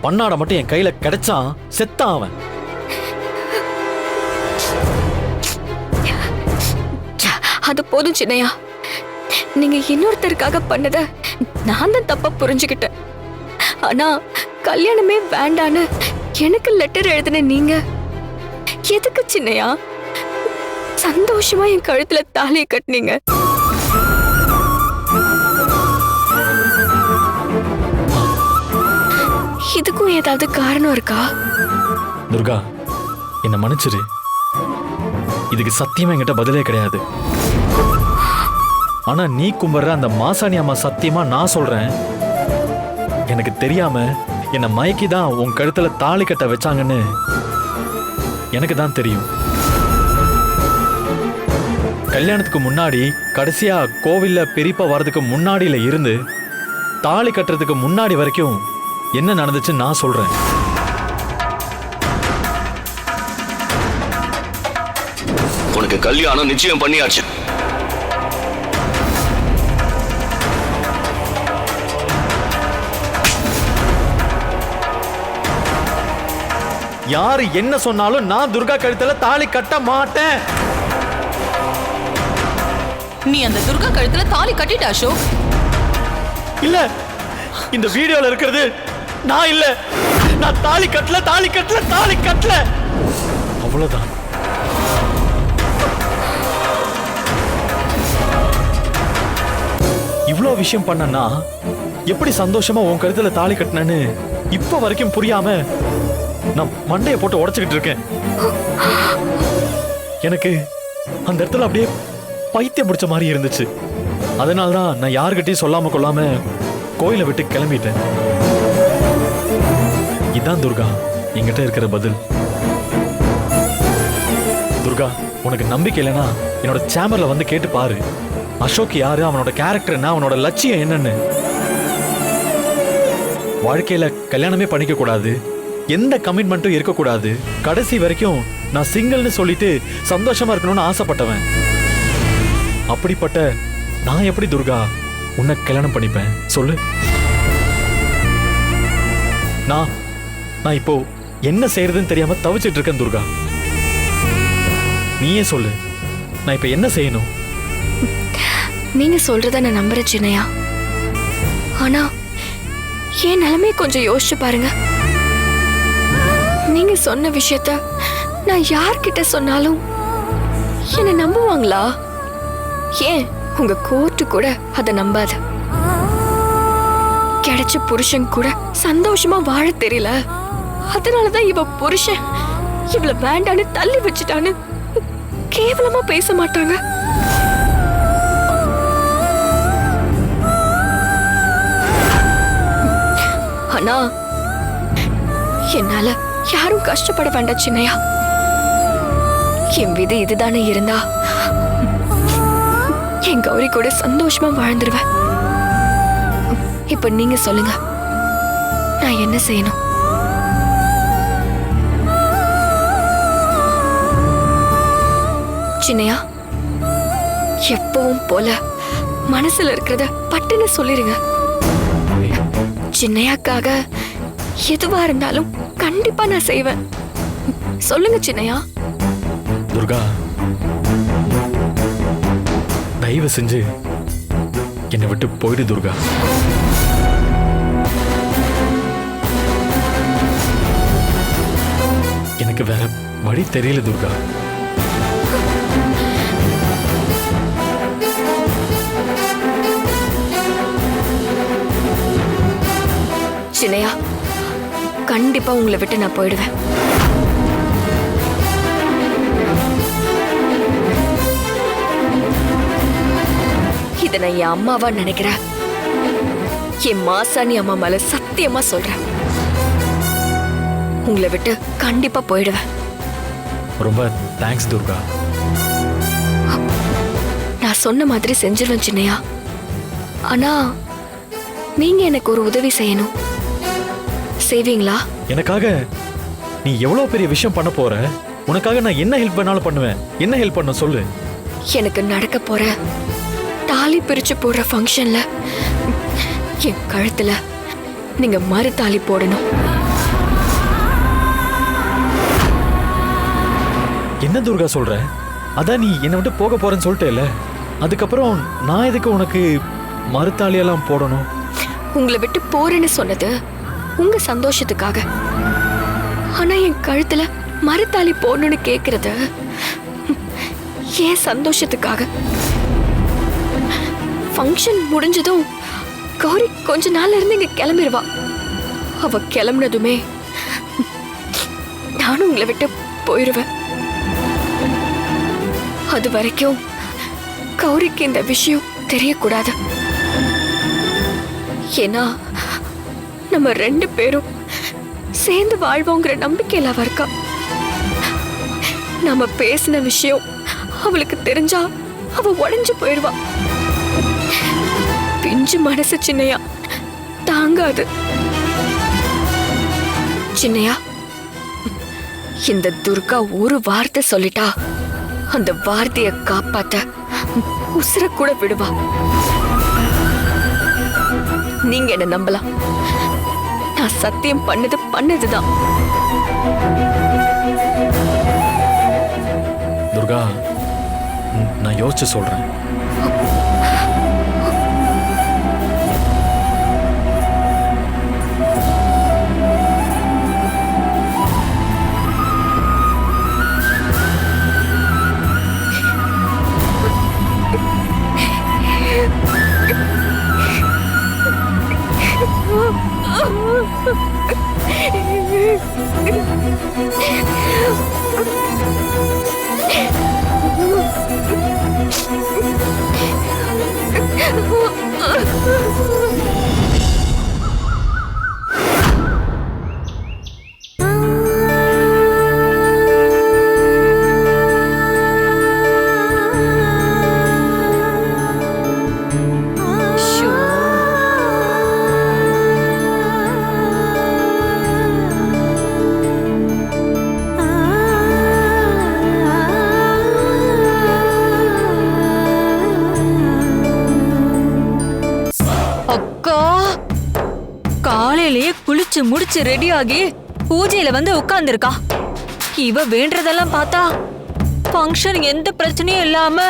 பண்ணாட மட்டும் என் கையில கிடைச்சான், செத்தான் அவன். அது போதும் சின்னையா. நீங்க இன்னொருத்தருக்காக பண்ணத நான் தான் தப்பா புரிஞ்சுக்கிட்டேன். ஆனா கல்யாணமே வேண்டான்னு எனக்கு லெட்டர் எழுதின நீங்க எதுக்கு சின்னையா சந்தோஷமா என் கழுத்துல தாலியை கட்டினீங்க? இதுக்கும் ஏதாவது காரணம் இருக்கா? துர்கா, என்ன மன்னிச்சிரு. இதுக்கு சத்தியமா என்கிட்ட பதிலே கிடையாது. ஆனா நீ கும்பிடுற அந்த மாசாணி அம்மா சத்தியமா நான் சொல்றேன், எனக்கு தெரியாம என்ன மயக்கி தான் உன் கழுத்துல தாலி கட்ட வச்சாங்கன்னு எனக்கு தான் தெரியும். கல்யாணத்துக்கு முன்னாடி கடைசியா கோவில்ல பெரியப்பா வர்றதுக்கு முன்னாடியில இருந்து தாலி கட்டுறதுக்கு முன்னாடி வரைக்கும் என்ன நடந்துச்சுன்னு நான் சொல்றேன். உனக்கு கல்யாணம் நிச்சயம் பண்ணியாச்சு. யாரு என்ன சொன்னாலும் நான் துர்கா கழுத்துல தாலி கட்ட மாட்டேன். நீ அந்த துர்கா கழுத்துல தாலி கட்டிட்ட அசோக். இல்ல, இந்த வீடியோல இருக்கிறது நான் இல்ல. நான் தாலி கட்டல, தாலி கட்டல, தாலி கட்டல. அவ்வளவுதான். இவ்வளோ விஷயம் பண்ணனா எப்படி சந்தோஷமா உன் கழுத்துல தாலி கட்டினேன்னு இப்ப வரைக்கும் புரியாம நான் மண்டையை போட்டு உடைச்சுக்கிட்டு இருக்கேன். எனக்கு அந்த இடத்துல அப்படியே பைத்தியம் பிடிச்ச மாதிரி இருந்துச்சு. அதனால்தான் நான் யாருக்கிட்டையும் சொல்லாம கொள்ளாம கோயிலை விட்டு கிளம்பிட்டேன். இதான் துர்கா என்கிட்ட இருக்கிற பதில். துர்கா, உனக்கு நம்பிக்கை இல்லைன்னா என்னோட சேம்பர்ல வந்து கேட்டு பாரு. அசோக் யாரு, அவனோட கேரக்டர் என்ன, அவனோட லட்சியம் என்னன்னு. வாழ்க்கையில கல்யாணமே பண்ணிக்க கூடாது, எந்த கமிட்மெண்ட்டும் இருக்கக்கூடாது, கடைசி வரைக்கும் நான் சிங்கிள்னு சொல்லிட்டு சந்தோஷமா இருக்கணும்னு ஆசைப்பட்டவன். அப்படிப்பட்ட நான் எப்படி துர்கா உன்னை கல்யாணம் பண்ணிப்பேன் சொல்லு? நான் இப்போ என்ன செய்யறதுன்னு தெரியாம தவிச்சிட்டு இருக்கேன் துர்கா. நீயே சொல்லு, நான் இப்ப என்ன செய்யணும்? நீங்க சொல்றத நான் நம்புறேன் சின்னையா. ஆனா என் நிலைமையை கொஞ்சம் யோசிச்சு பாருங்க. நீங்க சொன்ன விஷயத்த நான் யார்கிட்ட சொன்னாலும் என்ன நம்புவாங்களா? ஏன் உங்க கோர்ட்டு கூட அதை நம்பாது. கிடைச்ச புருஷன் கூட சந்தோஷமா வாழ தெரியல, அதனாலதான் இவ புருஷன் இவள வேண்டான்னு தள்ளி வச்சுட்டான்னு கேவலமா பேச மாட்டாங்க. ஆனா என்னால யாரும் கஷ்டப்பட வேண்டாம் சின்னையா. என் விதி இதுதானே இருந்தா என் கௌரி கூட சந்தோஷமா வாழ்ந்துருவேன். இப்ப நீங்க சொல்லுங்க, நான் என்ன செய்யணும்? சின்னையா, எப்பவும் போல மனசுல இருக்கிறத பட்டுன்னு சொல்லிருங்க. சின்னையாக்காக எதுவா இருந்தாலும் கண்டிப்பா நான் செய்வேன். சொல்லுங்க சின்னையா. துர்கா, தயவு செஞ்சு என்னை விட்டு போயிடு துர்கா. எனக்கு வேற வழி தெரியல துர்கா. சின்னையா, கண்டிப்பா உங்களை விட்டு நான் போயிடுவேன். இத நான் என் அம்மாவா நினைக்கிறேன். என் மாசாணி அம்மா மேல சத்தியமா சொல்றேன், உங்களை விட்டு கண்டிப்பா போயிடுவேன். ரொம்ப தேங்க்ஸ் துர்கா. நான் சொன்ன மாதிரி செஞ்சிருவேன் சின்னையா. ஆனா நீங்க எனக்கு ஒரு உதவி செய்யணும். செய்வீங்களா? எனக்காக நீ எவ்வளவு பெரிய விஷயம் பண்ண போற? உனக்காக நான் என்ன ஹெல்ப் பண்ணாலும் பண்ணுவேன். என்ன ஹெல்ப் பண்ண சொல்லு? எனக்கு நடக்க போற தாலி பிரிச்சு போடுற ஃபங்க்ஷன்ல என் கழுத்துல நீங்க மறு தாலி போடணும். என்ன துர்கா சொல்ற? அதான் நீ என்னை விட்டு போக போறேன்னு சொல்லிட்டேல, அதுக்கப்புறம் நான் எதுக்கு உனக்கு மறுத்தாலியெல்லாம் போடணும்? உங்களை விட்டு போறேன்னு சொன்னது உங்க சந்தோஷத்துக்காக. ஆனா என் கழுத்துல மறுத்தாலி போடணும்னு கேக்குறது ஏன் சந்தோஷத்துக்காக. ஃபங்க்ஷன் முடிஞ்சதும் கௌரி கொஞ்ச நாள்ல இருந்து இங்க கிளம்பிடுவா. அவ கிளம்புனதுமே நானும் உங்களை விட்டு போயிடுவேன். அது வரைக்கும் கௌரிக்கு இந்த விஷயம் தெரியக்கூடாது. ஏன்னா நம்ம 2 பேரும் சேர்ந்து வாழ்வோங்கிற நம்பிக்கையில அவ இருக்கா. நம்ம பேசின விஷயம் அவளுக்கு தெரிஞ்சா அவ உடைஞ்சு போயிடுவா. பிஞ்சு மனசு சின்னையா தாங்காது. சின்னையா, இந்த துர்கா ஒரு வார்த்தை சொல்லிட்டா அந்த வார்த்தையை காப்பாத்த உசுர கூட விடுவா. நீங்க என்ன நம்பலாம். நான் சத்தியம் பண்ணதுதான். துர்கா, நான் யோசிச்சு சொல்றேன். காலையிலேயே குளிச்சு முடிச்சு ரெடி ஆகி பூஜையில வந்து உட்கார்ந்துருக்கா. இவ வேண்டதெல்லாம் பார்த்தா ஃபங்க்ஷன் எந்த பிரச்சனையும் இல்லாம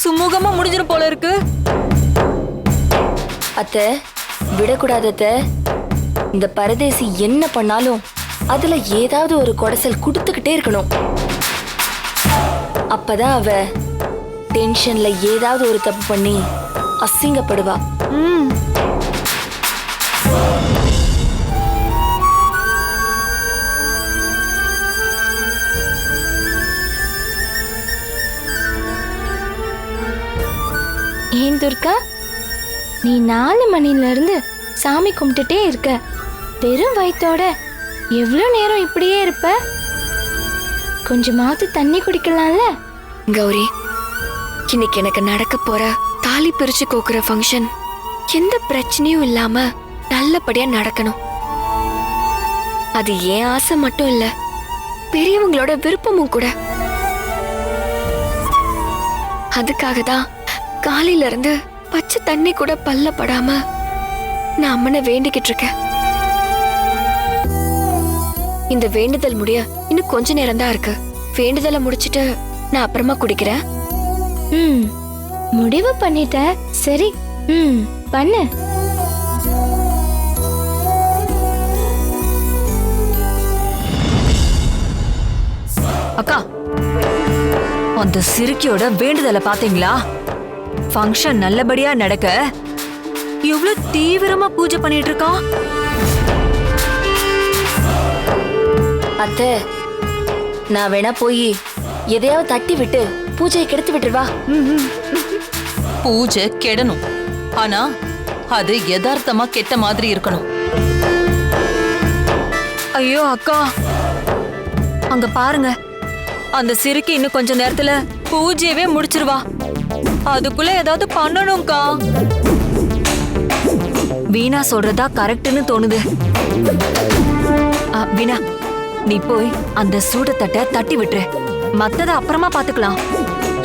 சுமூகமா முடிஞ்சிரும் போல இருக்கு. அத்தை, விடக்கூடாது அத்தை. இந்த பரதேசி என்ன பண்ணாலும் அதுல ஏதாவது ஒரு குடைசல் கொடுத்துக்கிட்டே இருக்கணும். அப்பதான் அவ டென்ஷன்ல ஏதாவது ஒரு தப்பு பண்ணி அசிங்கப்படுவா. ஏன் துர்கா, நீ 4 மணில இருந்து சாமி கும்பிட்டுட்டே இருக்க. வெறும் வயித்தோட எவ்வளவு நேரம் இப்படியே இருப்ப? கொஞ்சமாவது தண்ணி குடிக்கலாம்ல? கௌரி, இன்னைக்கு எனக்கு நடக்க போற தாலி பிரிச்சு கோக்குற ஃபங்க்ஷன் எந்த பிரச்சனையும் இல்லாம நல்லபடியா நடக்கணும். அது ஏன் ஆசை மட்டும் இல்ல, பெரியவங்களோட விருப்பமும் கூட. அதுக்காக தான் காலையில இருந்து பச்சை தண்ணி கூட பல்ல படாம நான் அம்மனை வேண்டிக்கிட்டு இருக்கேன். இந்த வேண்டுதல் முடிய இன்னும் கொஞ்ச நேரம் தான் இருக்கு. வேண்டுதலை முடிச்சிட்டு நான் அப்புறமா குடிக்கிறேன். முடிவு பண்ணிட்ட. சரி, பண்ணு. அக்கா, அந்த சிறுக்கியோட வேண்டுதலை பாத்தீங்களா? ஃபங்க்ஷன் நல்லபடியா நடக்க எவ்வளவு தீவிரமா பூஜை பண்ணிட்டு இருக்கா. அத்தை, நான் வேணா போய் எதையாவது தட்டி விட்டு பூஜையை கெடுத்து விட்டுருவா. பூஜை கெடணும், ஆனா அது யதார்த்தமா கெட்ட மாதிரி இருக்கணும். ஐயோ அக்கா, அங்க பாருங்க, அந்த சிறுக்கி இன்னும் கொஞ்ச நேரத்துல பூஜையவே முடிச்சிருவா. அதுக்குள்ள ஏதாவது பண்ணணும்க்கா. வீணா சொல்றதா கரெக்ட்னு தோணுது. வீணா, நீ போய் அந்த சூடத்தட்டை தட்டி விட்டுரு. மத்தத அப்புறமா பாத்துக்கலாம்.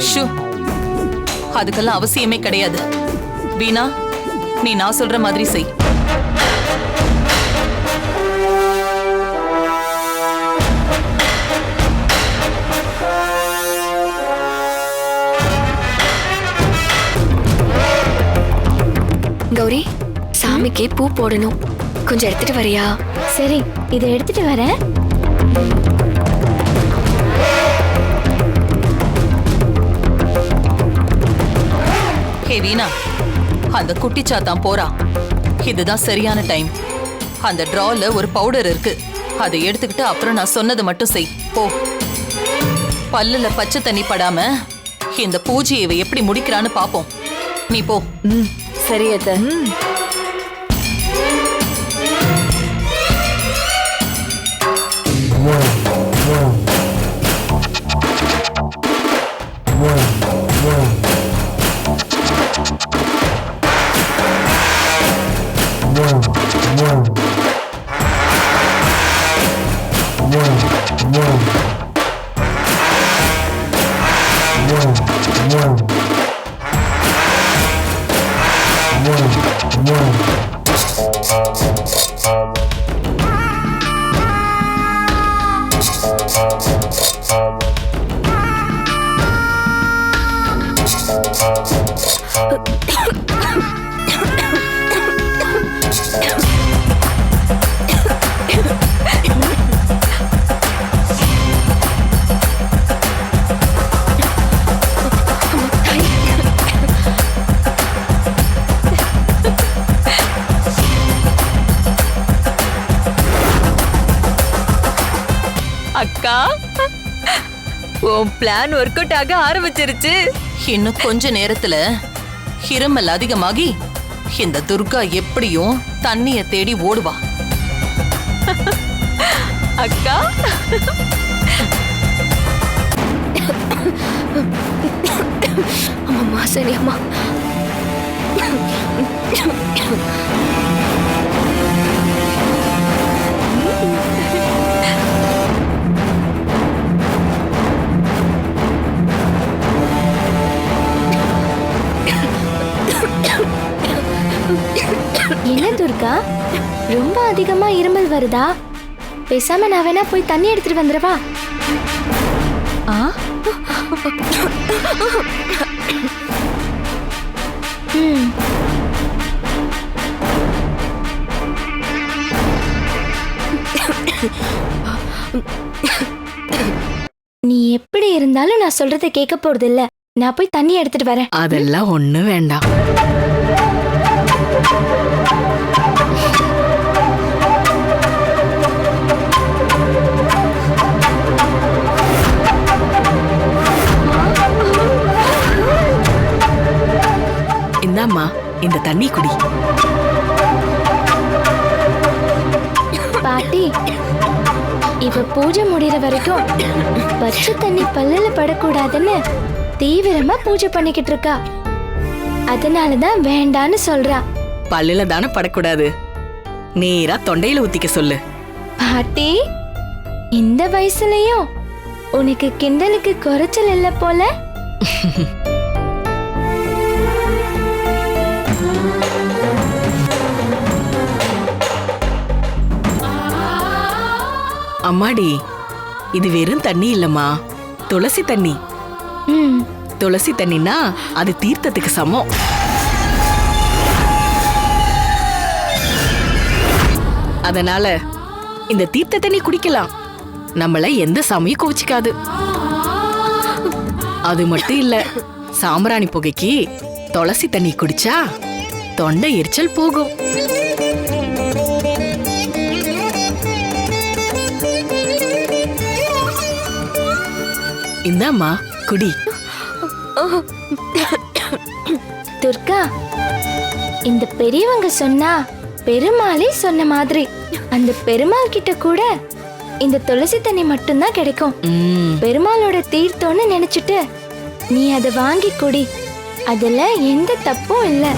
ஷூ, அதுக்கெல்லாம் அவசியமே கிடையாது. வீணா, நீ நான் சொல்ற மாதிரி செய். கௌரி, சாமிக்கு பூ போடணும். கொஞ்சம் எடுத்துட்டு வரியா? சரி, இதை எடுத்துட்டு வரேன். ஹே வீணா, அந்த குட்டிச்சாத்தான் போறா. இதுதான் சரியான டைம். அந்த டிரால ஒரு பவுடர் இருக்கு, அதை எடுத்துக்கிட்டு அப்புறம் நான் சொன்னது மட்டும் செய். போ. பல்லுல பச்சை தண்ணி படாம இந்த பூஜையை இவ எப்படி முடிக்கிறான்னு பாப்போம். நீ போ. சரி அத்தை. அக்கா, உன் பிளான் ஒர்க் அவுட் ஆக ஆரம்பிச்சிருச்சு. இன்னும் கொஞ்ச நேரத்துல இருமல் அதிகமாகி இந்த துர்கா எப்படியும் தண்ணிய தேடி ஓடுவா. அக்கா, அம்மா சரி அம்மா. என்ன துர்கா, ரொம்ப அதிகமா இருமல் வருதா? பேசாம நான் வேணா போய் தண்ணி எடுத்துட்டு வந்துடவா? நீ எப்படி இருந்தாலும் நான் சொல்றதை கேட்க போறது இல்ல. நான் போய் தண்ணி எடுத்துட்டு வரேன். அதெல்லாம் ஒண்ணு வேண்டாம். இந்தாம்மா, இந்த தண்ணி குடி. பாட்டி, இவ பூஜை முடிகிற வரைக்கும் பச்சை தண்ணி பல்லுல படக்கூடாதுன்னு தீவிரமா பூஜை பண்ணிக்கிட்டு இருக்கா. அதனாலதான் வேண்டான்னு சொல்றா. பல்லுல தானே படக்கூடாது, நேரா தொண்டையில ஊத்திக்க சொல்லு. பாட்டி, இந்த வயசுலயும் உனக்கு கிண்டலுக்கு குறைச்சல் இல்ல போல. அம்மாடி, இது வெறும் தண்ணி இல்லம்மா, துளசி தண்ணி. துளசி தண்ணினா அது தீர்த்தத்துக்கு சமம். அதனால இந்த தீர்த்த தண்ணி குடிக்கலாம். நம்மள எந்த சாமியும் கோவிச்சுக்காது. அது மட்டும் இல்ல, சாம்பிராணி புகைக்கு துளசி தண்ணி குடிச்சா தொண்டை எரிச்சல் போகும். இந்தாம்மா குடி. துர்கா, இந்த பெரியவங்க சொன்னா பெருமாளே சொன்ன மாதிரி அந்த பெருமாள் கிட்ட கூட இந்த துளசி தண்ணி மட்டும்தான் கிடைக்கும். பெருமாளோட தீர்த்தம்னு நினைச்சிட்டு நீ அதை வாங்கி குடி. அதுல எந்த தப்பும் இல்லை.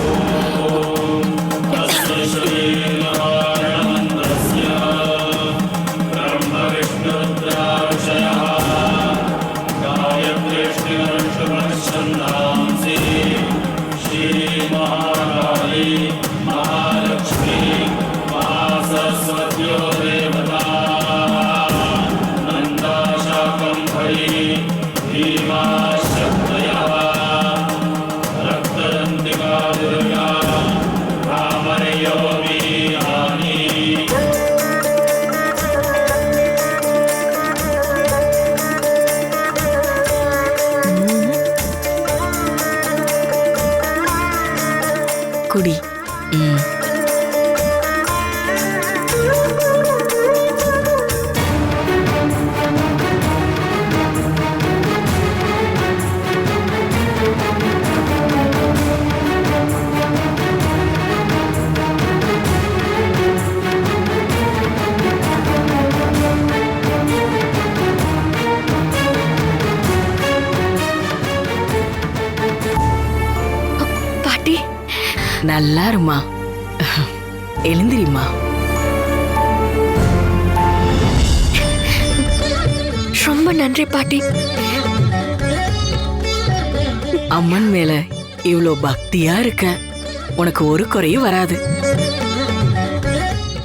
குடி. ம். பாட்டி நல்லா இருமா. எழுந்திரிமா. ரொம்ப நன்றி பாட்டி. அம்மன் மேல இவ்ளோ பக்தியா இருக்க, உனக்கு ஒரு குறையும் வராது.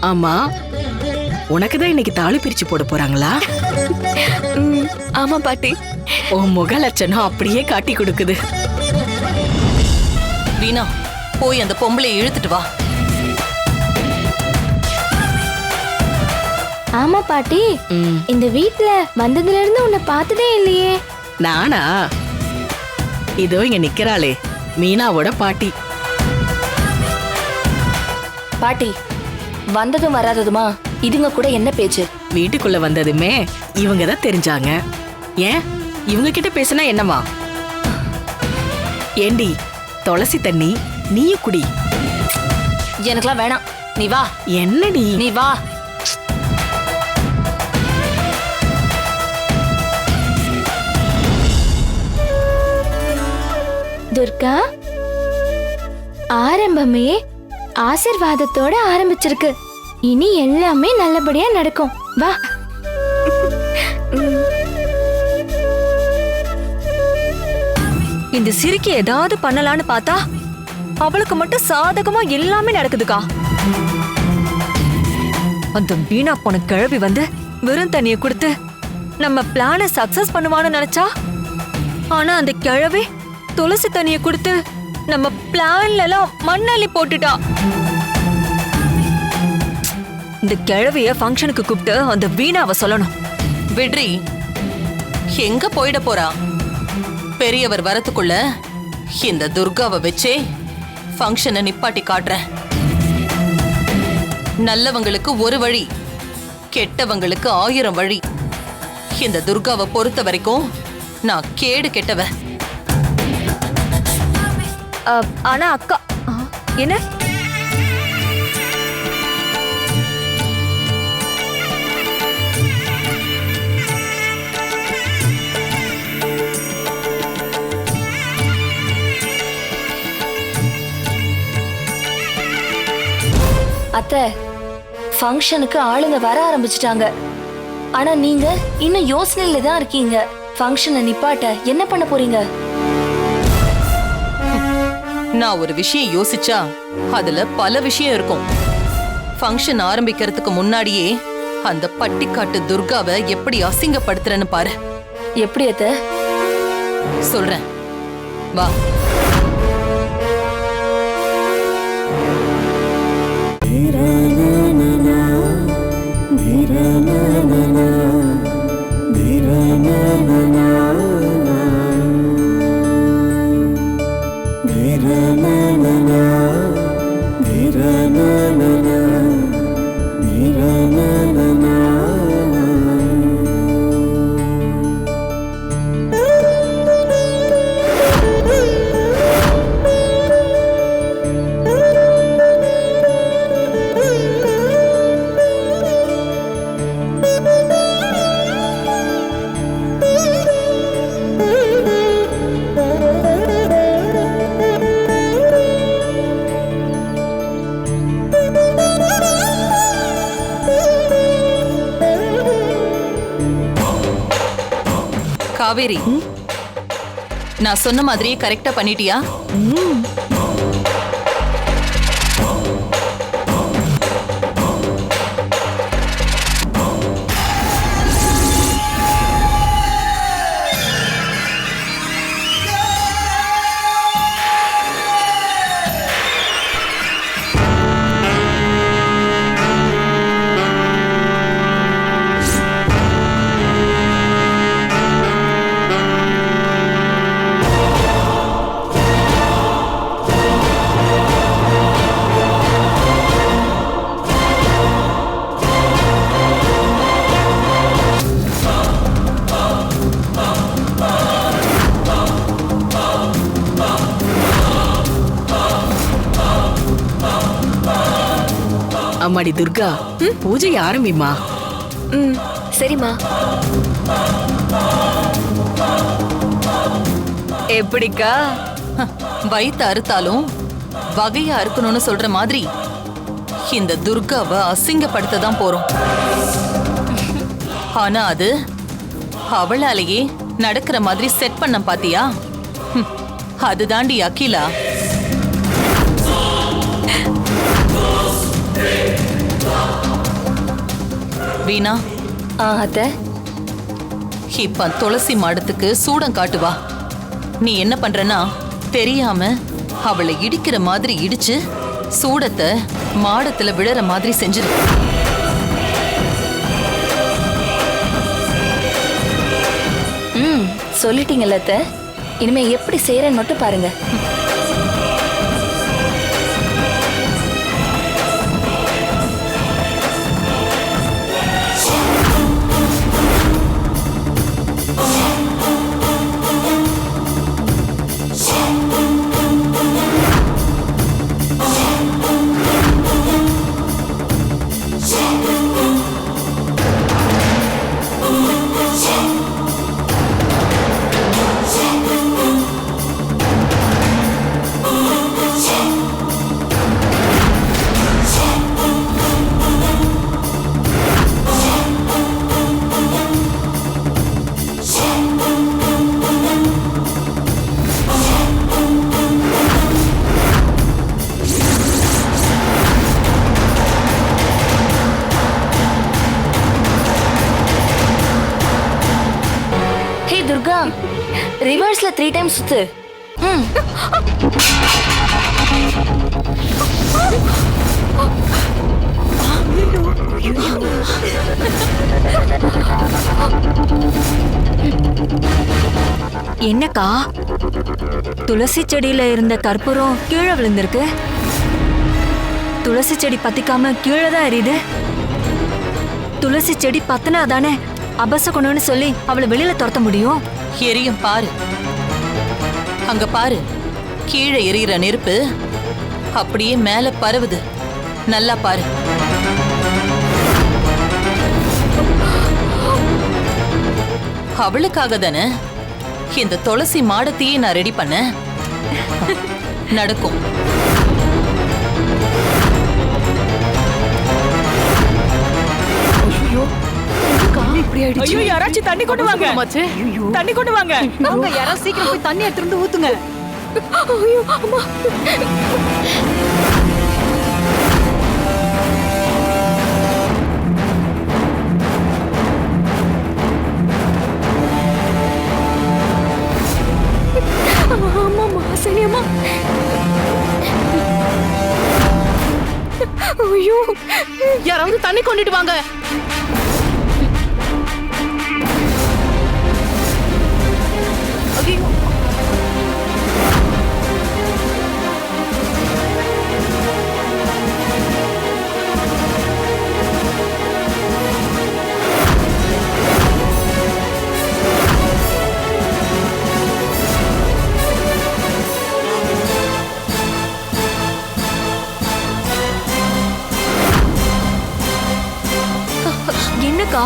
ஆமா, உனக்கு தான் இன்னைக்கு தாலி பிரிச்சு போட போறாங்களா? ஆமா பாட்டி. உன் முக லட்சணம் அப்படியே காட்டி கொடுக்குது. வீணா, போய் அந்த பொம்பளையை இழுத்துட்டு வா. ஆமா பாட்டி, ம். இந்த வீட்ல வந்ததுல இருந்து உன்னை பார்த்ததே இல்லையே. நானா? இதோ இங்க நிக்கிறாளே, மீனாவோட பாட்டி. பாட்டி, வந்ததும் வராததுமா இதுங்க கூட என்ன பேச்சு? வீட்டுக்குள்ள வந்ததுமே இவங்க தான் தெரிஞ்சாங்க. ஏன் இவங்க கிட்ட பேசினா என்னமா? ஏண்டி, துளசி தண்ணி நீயும் குடி. எனக்கெல்லாம் வேணாம், நீ வா. என்னடி? நீ வா. துர்கா, ஆரம்பமே ஆசீர்வாதத்தோட ஆரம்பிச்சிருக்கு. இனி எல்லாமே நல்லபடியா நடக்கும். வா. இந்த சிரிக்கு ஏதாவது பண்ணலான்னு பார்த்தா அவளுக்கு மட்டும் சாதகமா எல்லாமே நடக்குதுக்கா. அந்த வீணா போன கிழவி வந்து வெறும் தண்ணிய கொடுத்து நம்ம பிளான சக்சஸ் பண்ணுவான்னு நினைச்சா, ஆனா அந்த கிழவி துளசி தண்ணிய கொடுத்து நம்ம பிளான்ல எல்லாம் மண்ணள்ளி போட்டுட்டா. இந்த கிழவிய ஃபங்க்ஷனுக்கு கூப்பிட்டு அந்த வீணாவை சொல்லணும். விட்ரி, எங்க போயிட போறா? பெரியவர் வரத்துக்குள்ள இந்த துர்காவை வச்சே ஃபங்க்ஷனை நிப்பாட்டி காட்டுறேன். நல்லவங்களுக்கு ஒரு வழி, கெட்டவங்களுக்கு 1000 வழி. இந்த துர்காவை பொறுத்த வரைக்கும் நான் கேடு கெட்டவ. ஆனா அக்கா என்ன? அத்தை, ஃபங்க்ஷனுக்கு ஆளுங்க வர ஆரம்பிச்சிட்டாங்க. ஆனா நீங்க இன்னும் யோசனையில தான் இருக்கீங்க. ஃபங்க்ஷனை நிப்பாட்ட என்ன பண்ண போறீங்க? நான் ஒரு விஷயம் யோசிச்சா அதுல பல விஷயம் இருக்கும். ஃபங்க்ஷன் ஆரம்பிக்கிறதுக்கு முன்னாடியே அந்த பட்டிக்காட்டு துர்காவை எப்படி அசிங்கப்படுத்துறேன்னு பாரு. எப்படி அத்தை? சொல்றேன், வா. காவேரி, நான் சொன்ன மாதிரியே கரெக்டா பண்ணிட்டியா? அம்மாடி துர்கா பூஜை ஆரம்பிமா. ம் சரிம்மா. எப்படிக்கா? வயித்த அறுத்தாலும் வகையா இருக்கணும்னு சொல்ற மாதிரி இந்த துர்காவை அசிங்கப்படுத்த தான் போறோம். ஆனா அது அவளாலேயே நடக்கிற மாதிரி செட் பண்ண பாத்தியா? அதுதாண்டி அகிலா. வீணா, அத்தை, இப்ப துளசி மாடத்துக்கு சூடம் காட்டுவா. நீ என்ன பண்றனா தெரியாம அவளை இடிக்கிற மாதிரி இடிச்சு சூடத்தை மாடத்துல விழற மாதிரி செஞ்சிரு. சொல்லிட்டீங்கல்ல அத்தை, இனிமே எப்படி செய்யறேன்னு மட்டும் பாருங்க. துர்கா, ரிவர்ஸ்ல 3 டைம்ஸ் சுத்து. என்னக்கா, துளசி செடியில இருந்த கற்பூரம் கீழே விழுந்திருக்கு. துளசி செடி பத்திக்காம கீழே தான் எரியுது. துளசி செடி பத்தினா தானே அபசகுணம்னு சொல்லி அவளை வெளியில துரத்த முடியும். எரியும் பாரு, அங்க பாரு, கீழே எரியிற நெருப்பு அப்படியே மேல பரவுது. நல்லா பாரு. அவளுக்காக தானே இந்த துளசி மாடத்தையே நான் ரெடி பண்ண. நடக்கும். ஐயோ, யாராச்சும் தண்ணி கொண்டு வாங்க. தண்ணி கொண்டு வாங்க. அவங்க யாராவது சீக்கிரம் போய் தண்ணி எடுத்துட்டு ஊத்துங்க. ஐயோ அம்மா. அம்மா சனியம்மா. ஐயோ, யாராவது தண்ணி கொண்டுட்டு வாங்க. என்னக்கா?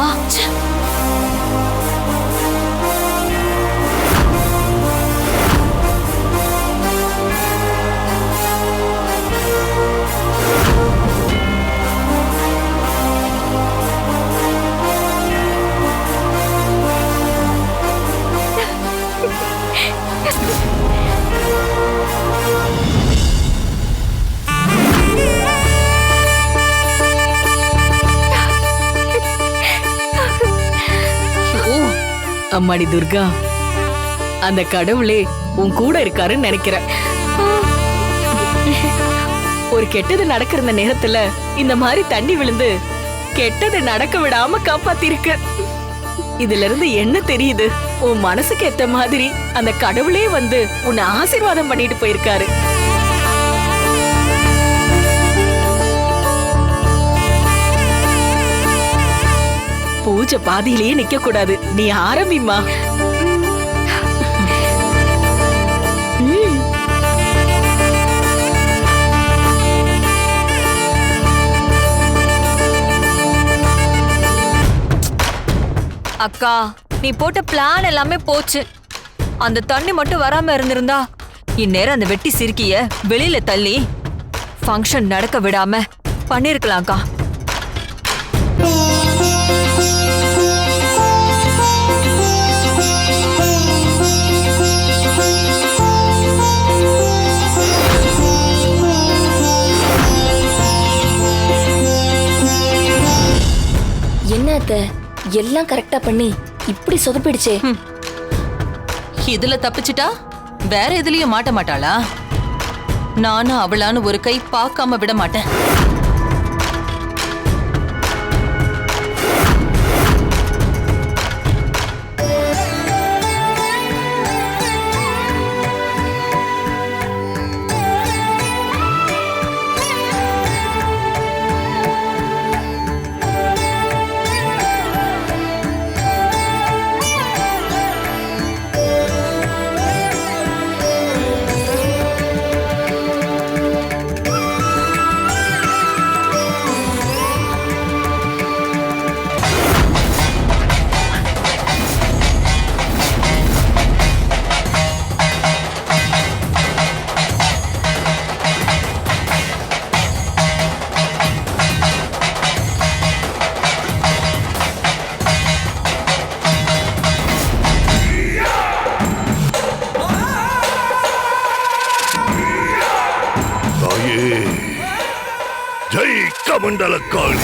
அம்மாடி துர்கா, அந்த கடவுளே உன் கூட இருக்காருன்னு நினைக்கிறேன். ஒரு கெட்டது நடக்கிற நேரத்துல இந்த மாதிரி தண்ணி விழுந்து கெட்டது நடக்க விடாம காப்பாத்திருக்க. இதுல இருந்து என்ன தெரியுது? உன் மனசுக்கு ஏத்த மாதிரி அந்த கடவுளே வந்து உன்னை ஆசீர்வாதம் பண்ணிட்டு போயிருக்காரு. பூஜை பாதியிலேயே நிக்க கூடாது. நீ ஆரம்பிமா. அக்கா நீ போட்ட பிளான் எல்லாமே போச்சு. அந்த தண்ணி மட்டும் வராம இருந்திருந்தா இந்நேரம் அந்த வெட்டி சிரிக்கிய வெளியில தள்ளி ஃபங்க்ஷன் நடக்க விடாம பண்ணிருக்கலாம்க்கா. என்ன அத்தை, எல்லாம் கரெக்டா பண்ணி இப்படி சொதப்பிடுச்சே. இதுல தப்பிச்சிட்டா வேற எதுலயும் மாட்ட மாட்டாளா? நானும் அவளான்னு ஒரு கை பார்க்காம விட மாட்டேன். ஜெய் கமண்டலக்காளி,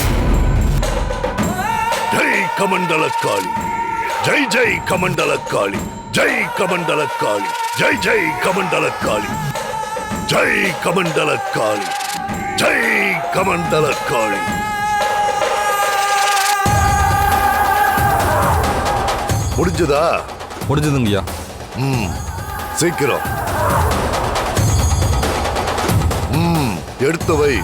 ஜெய் கமண்டலக்காளி, ஜெய் ஜெய் கமண்டலக்காளி, ஜெய் கமண்டலக்காளி, ஜெய் ஜெய் கமண்டலக்காளி, ஜெய் கமண்டலக்காளி, ஜெய் கமண்டலக்காளி. முடிஞ்சதா? முடிஞ்சதுங்கய்யா. சீக்கிரம் எடுத்து வை.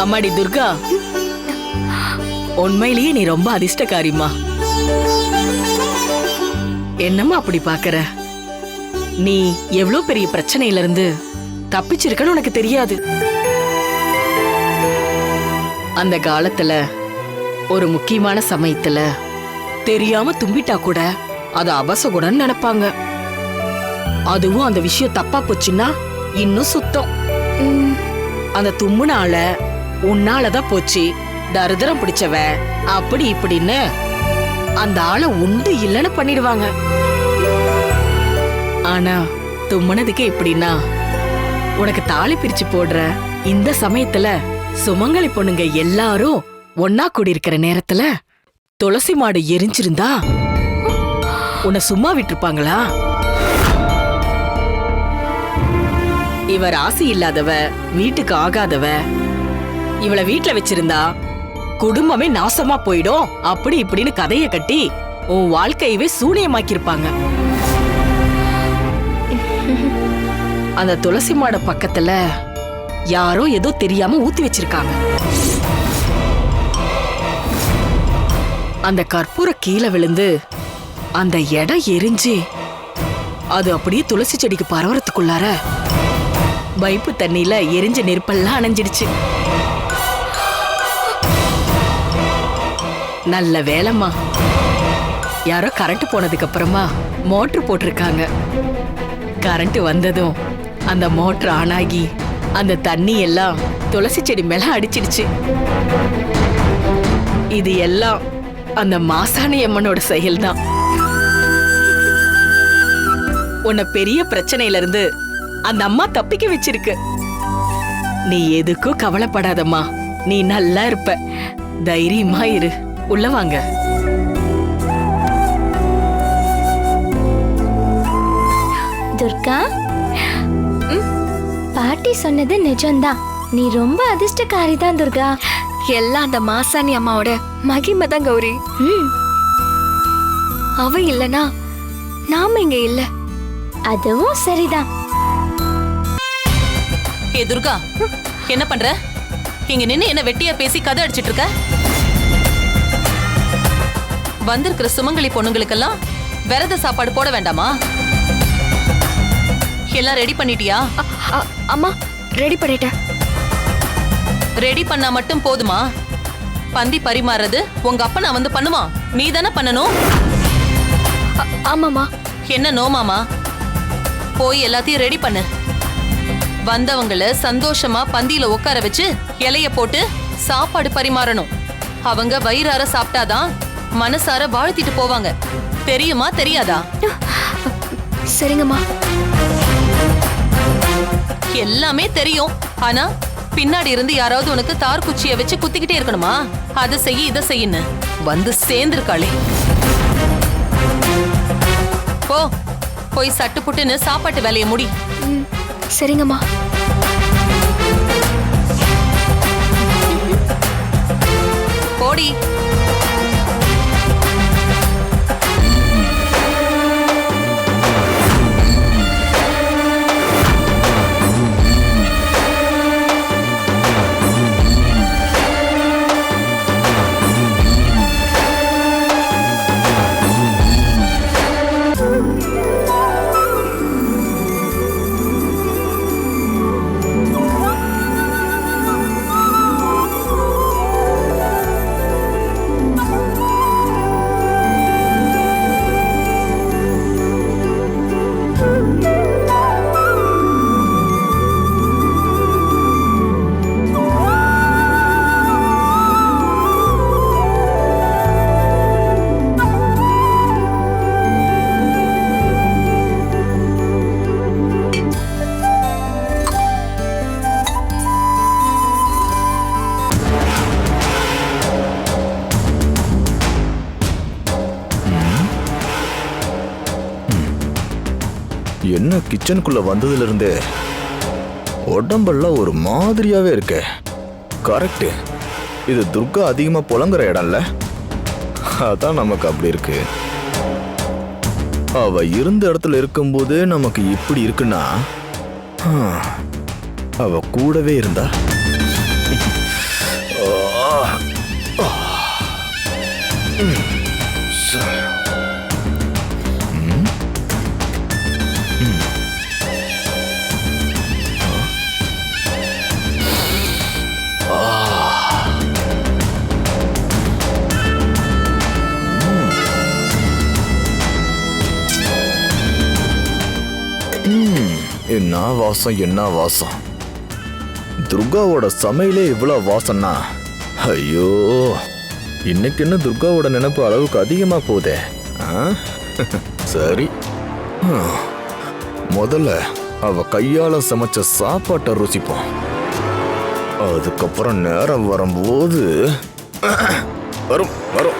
அம்மாடி துர்கா, உண்மையிலேயே நீ ரொம்ப அதிர்ஷ்டக்காரிமா. என்னம்மா அப்படி பாக்குற? நீ எவ்வளவு பெரிய பிரச்சனையில இருந்து தப்பிச்சிருக்கன்னு உனக்கு தெரியாது. அந்த காலத்துல ஒரு முக்கியமான சமயத்துல தெரியாம தும்பிட்டா கூட அது அபசகுணம்னு நினைப்பாங்க. அதுவும் அந்த விஷயம் தப்பா போச்சுன்னா இன்னும் சுத்தம். அந்த தும்முனால உன்னாலதான் போச்சு, தரித்திரம் பிடிச்சவ அப்படி இப்படின்னு அந்த ஆளை உண்டு இல்லைன்னு பண்ணிடுவாங்க. ஆனா தும்முனதுக்கே எப்படின்னா, உனக்கு தாலி பிரிச்சு போடுற இந்த சமயத்துல சுமங்கலி பொண்ணுங்க எல்லாரும் ஒன்னா கூடி இருக்கிற நேரத்துல துளசி மாடு எரிஞ்சிருந்தா உன்னை சும்மா விட்டுருப்பாங்களா? இவ ராசி இல்லாதவ, வீட்டுக்கு ஆகாதவ, இவளை வீட்டுல வச்சிருந்தா குடும்பமே நாசமா போயிடும் அப்படி இப்படின்னு கதைய கட்டி உன் வாழ்க்கையவே சூனியமாக்கிருப்பாங்க. அந்த துளசி மாட பக்கத்துல யாரோ ஏதோ தெரியாம ஊத்தி வச்சிருக்காங்க. அந்த கற்பூர கீழே விழுந்து அந்த இடம் எரிஞ்சு அது அப்படியே துளசி செடிக்கு பரவறதுக்குள்ளார பைப்பு தண்ணியில எரிஞ்ச நெருப்பெல்லாம் அணைஞ்சிடுச்சு. நல்ல வேலைம்மா, யாரோ கரண்ட் போனதுக்கு அப்புறமா மோட்டர் போட்டிருக்காங்க. கரண்ட் வந்ததும் அந்த மோட்டர் ஆன் ஆகி அந்த தண்ணி எல்லாம் துளசி செடி மேல அடிச்சிடுச்சு. இது எல்லாம் அந்த மாசாணி அம்மனோட செயல்தான். உன்னை பெரிய பிரச்சனையில இருந்து அந்த அம்மா தப்பிக்க வச்சிருக்கு. நீ எதுக்கும் கவலைப்படாதம்மா, நீ நல்லா இருப்ப. தைரியமா இரு. உள்ள வாங்க. துர்கா, பாட்டி சொன்னது நிஜம்தான். நீ ரொம்ப அதிர்ஷ்டக்காரி தான் துர்கா. எல்லாம் அந்த மாசாணி அம்மாவோட மகிமை தான் கௌரி. அவ இல்லனா நாம இங்க இல்ல. அதுவும் சரிதான். ஏ துர்கா, என்ன பண்ற? இங்க நின்னு என்ன வெட்டியா பேசி கதை அடிச்சிட்டு இருக்க? வந்திருக்கிற சுமங்கலி பொண்ணுங்களுக்கெல்லாம் விரத சாப்பாடு போட வேண்டாமா? எல்லாம் ரெடி பண்ணிட்டியா? அம்மா ரெடி பண்ணிட்டேன். ரெடி பண்ணா மட்டும் போதுமா? பந்தி பரிமாறது உங்க அப்பா நான் வந்து பண்ணுமா? நீ தானே பண்ணணும். ஆமாமா. என்ன நோமாமா? போய் எல்லாத்தையும் ரெடி பண்ணு. வந்தவங்கள சந்தோஷமா பந்தியில உட்கார வச்சு இலைய போட்டு சாப்பாடு பரிமாறணும். அவங்க வயிறார சாப்பிட்டாதான் மனசார வாழ்த்திட்டு போவாங்க. தெரியுமா தெரியாதா? சரிங்கம்மா. எல்லாமே தெரியும். ஆனா பின்னாடி இருந்து யாராவது உனக்கு தார் குச்சிய வச்சு குத்திக்கிட்டே இருக்கணுமா? அதை செய்ய இதை செய்யன்னு வந்து சேர்ந்திருக்காளே. போய் சட்டு புட்டுன்னு சாப்பாட்டு வேலையை முடி. சரிங்கம்மா. போடி. என்ன கிச்சனுக்குள்ள வந்ததுல இருந்தே உடம்பெல்லாம் ஒரு மாதிரியாவே இருக்கு. கரெக்ட், இது துர்கா அதிகமா புலங்குற இடம்ல, அதான் நமக்கு அப்படி இருக்கு. அவ இருந்த இடத்துல இருக்கும்போது நமக்கு இப்படி இருக்குன்னா அவ கூடவே இருந்தா. என்ன வாசம், என்ன வாசம்! துர்காவோட சமையலே இவ்வளவு வாசம்னா, ஐயோ, இன்னைக்கு என்ன துர்காவோட நினைப்பு அளவுக்கு அதிகமா போதே. சரி, முதல்ல அவ கையால சமைச்ச சாப்பாட்டை ருசிப்போம். அதுக்கப்புறம் நேரம் வரும்போது வரும் வரும்.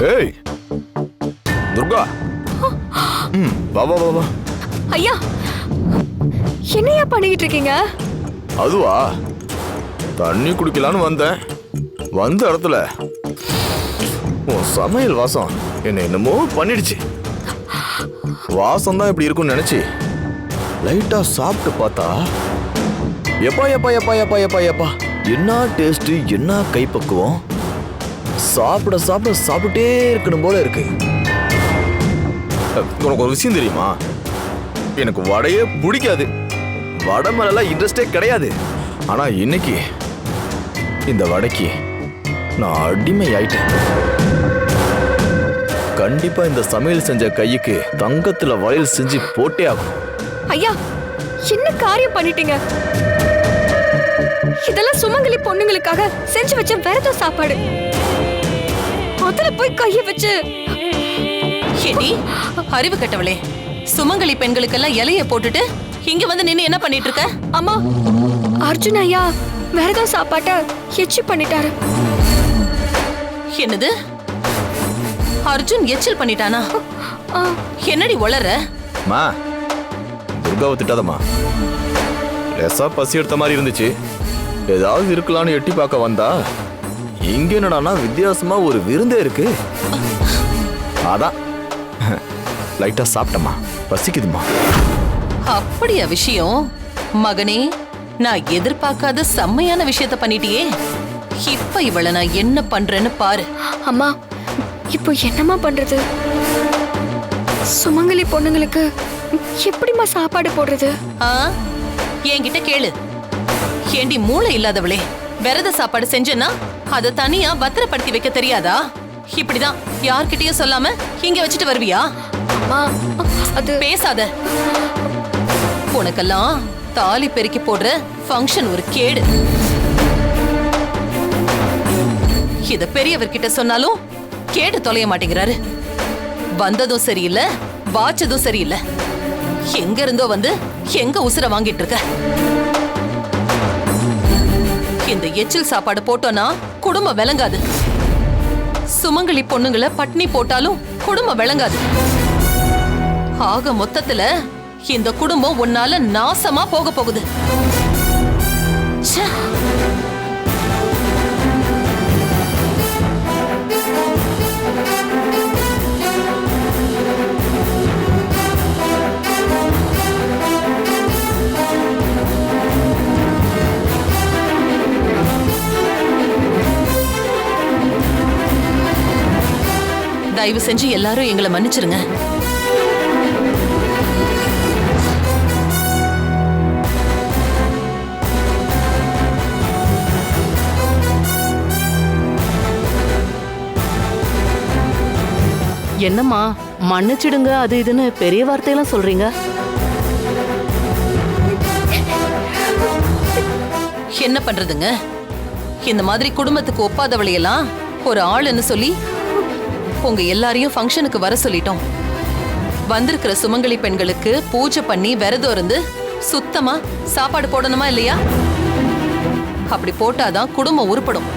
ஏய் துர்கா, வா வா வா. ஐயா, என்னையா பண்ணிக்கிட்டு இருக்கீங்க? அதுவா, தண்ணி குடிக்கலான்னு வந்தேன். வந்த இடத்துல உன் சமையல் வாசம் என்ன என்னமோ பண்ணிடுச்சு. வாசம் தான் இப்படி இருக்கும்னு நினைச்சு லைட்டா சாப்பிட்டு பார்த்தா எப்பா எப்பா எப்பா எப்பா எப்பா எப்பா என்ன டேஸ்ட், என்ன கைப்பக்குவம். சாப்பிட சாப்பிட சாப்பிட்டே இருக்கணும் போல இருக்கு. உனக்கு ஒரு விஷயம் தெரியுமா? எனக்கு வடையே பிடிக்காது. வடை மேலாம் இன்ட்ரெஸ்டே கிடையாது. ஆனா இன்னைக்கு இந்த வடைக்கு நான் அடிமை ஆயிட்டேன். கண்டிப்பா இந்த சமையல் செஞ்ச கைக்கு தங்கத்துல வளையல் செஞ்சு போட்டே ஆகும். ஐயா, என்ன காரியம் பண்ணிட்டீங்க? இதெல்லாம் சுமங்கலி பொண்ணுங்களுக்காக செஞ்சு வச்ச விரத சாப்பாடு. அதுல போய் கைய வச்சு ஏடி அறிவு கட்டவளே, சுமங்கலி பெண்களுக்கெல்லாம் இலைய போட்டுட்டு இங்க வந்து நின்னு என்ன பண்ணிட்டு இருக்க? அம்மா, அர்ஜுன் ஐயா விரத சாப்பாட்ட எச்சி பண்ணிட்டாரு. என்னது? அர்ஜுன் எச்சில் பண்ணிட்டானா? என்னடி உளற? மா, துர்காவை திட்டாதம்மா. லேசா பசி எடுத்த மாதிரி இருந்துச்சு. ஏதாவது இருக்கலாம்னு எட்டி பார்க்க வந்தா இங்க என்னடானா வித்தியாசமா ஒரு விருந்தே இருக்கு. அதான் லைட்டா சாப்பிட்டமா, பசிக்குதுமா. அப்படியா விஷயம்? மகனே, நான் எதிர்பார்க்காத செம்மையான விஷயத்த பண்ணிட்டியே. இப்ப இவளை நான் என்ன பண்றேன்னு பாரு. அம்மா, இப்போ என்னம்மா பண்றது? சுமங்கலி பொண்ணுங்களுக்கு எப்படிம்மா சாப்பாடு போடுறது? என்கிட்ட கேளு. ஏண்டி மூளை இல்லாதவளே, விரத சாப்பாடு செஞ்சேன்னா அதை தனியா பத்திரப்படுத்தி வைக்க தெரியாதா? இப்படிதான் யார்கிட்டயும் சொல்லாம இங்க வச்சுட்டு வருவியா? அம்மா, அது பேசாத. உனக்கெல்லாம் தாலி பெருக்கி போடுற ஃபங்க்ஷன் ஒரு கேடு. இத பெரியவர்கிட்ட சொன்னாலும் கேட்டு தொலைய மாட்டேங்கிறாரு. வந்ததும் சரியில்லை, வாச்சதும் சரியில்லை. எங்க இருந்தோ வந்து எங்க உசுர வாங்கிட்டு இருக்க? இந்த எச்சில் சாப்பாடு போட்டோன்னா குடும்பம் விளங்காது. சுமங்கலி பொண்ணுங்களை பட்னி போட்டாலும் குடும்பம் விளங்காது. ஆக மொத்தத்துல இந்த குடும்பம் உன்னால நாசமா போக போகுது. ச்சே. தயவு செஞ்சு எல்லாரும் எங்களை மன்னிச்சிருங்க. என்னம்மா மன்னிச்சிடுங்க அது இதுன்னு பெரிய வார்த்தையெல்லாம் சொல்றீங்க? என்ன பண்றதுங்க? இந்த மாதிரி குடும்பத்துக்கு ஒப்பாதவளையெல்லாம் ஒரு ஆளுன்னு சொல்லி உங்க எல்லாரையும் ஃபங்க்ஷனுக்கு வர சொல்லிட்டோம். வந்திருக்கிற சுமங்கலி பெண்களுக்கு பூஜை பண்ணி விரதம் இருந்து சுத்தமா சாப்பாடு போடணுமா இல்லையா? அப்படி போட்டாதான் குடும்பம் உருப்படும்.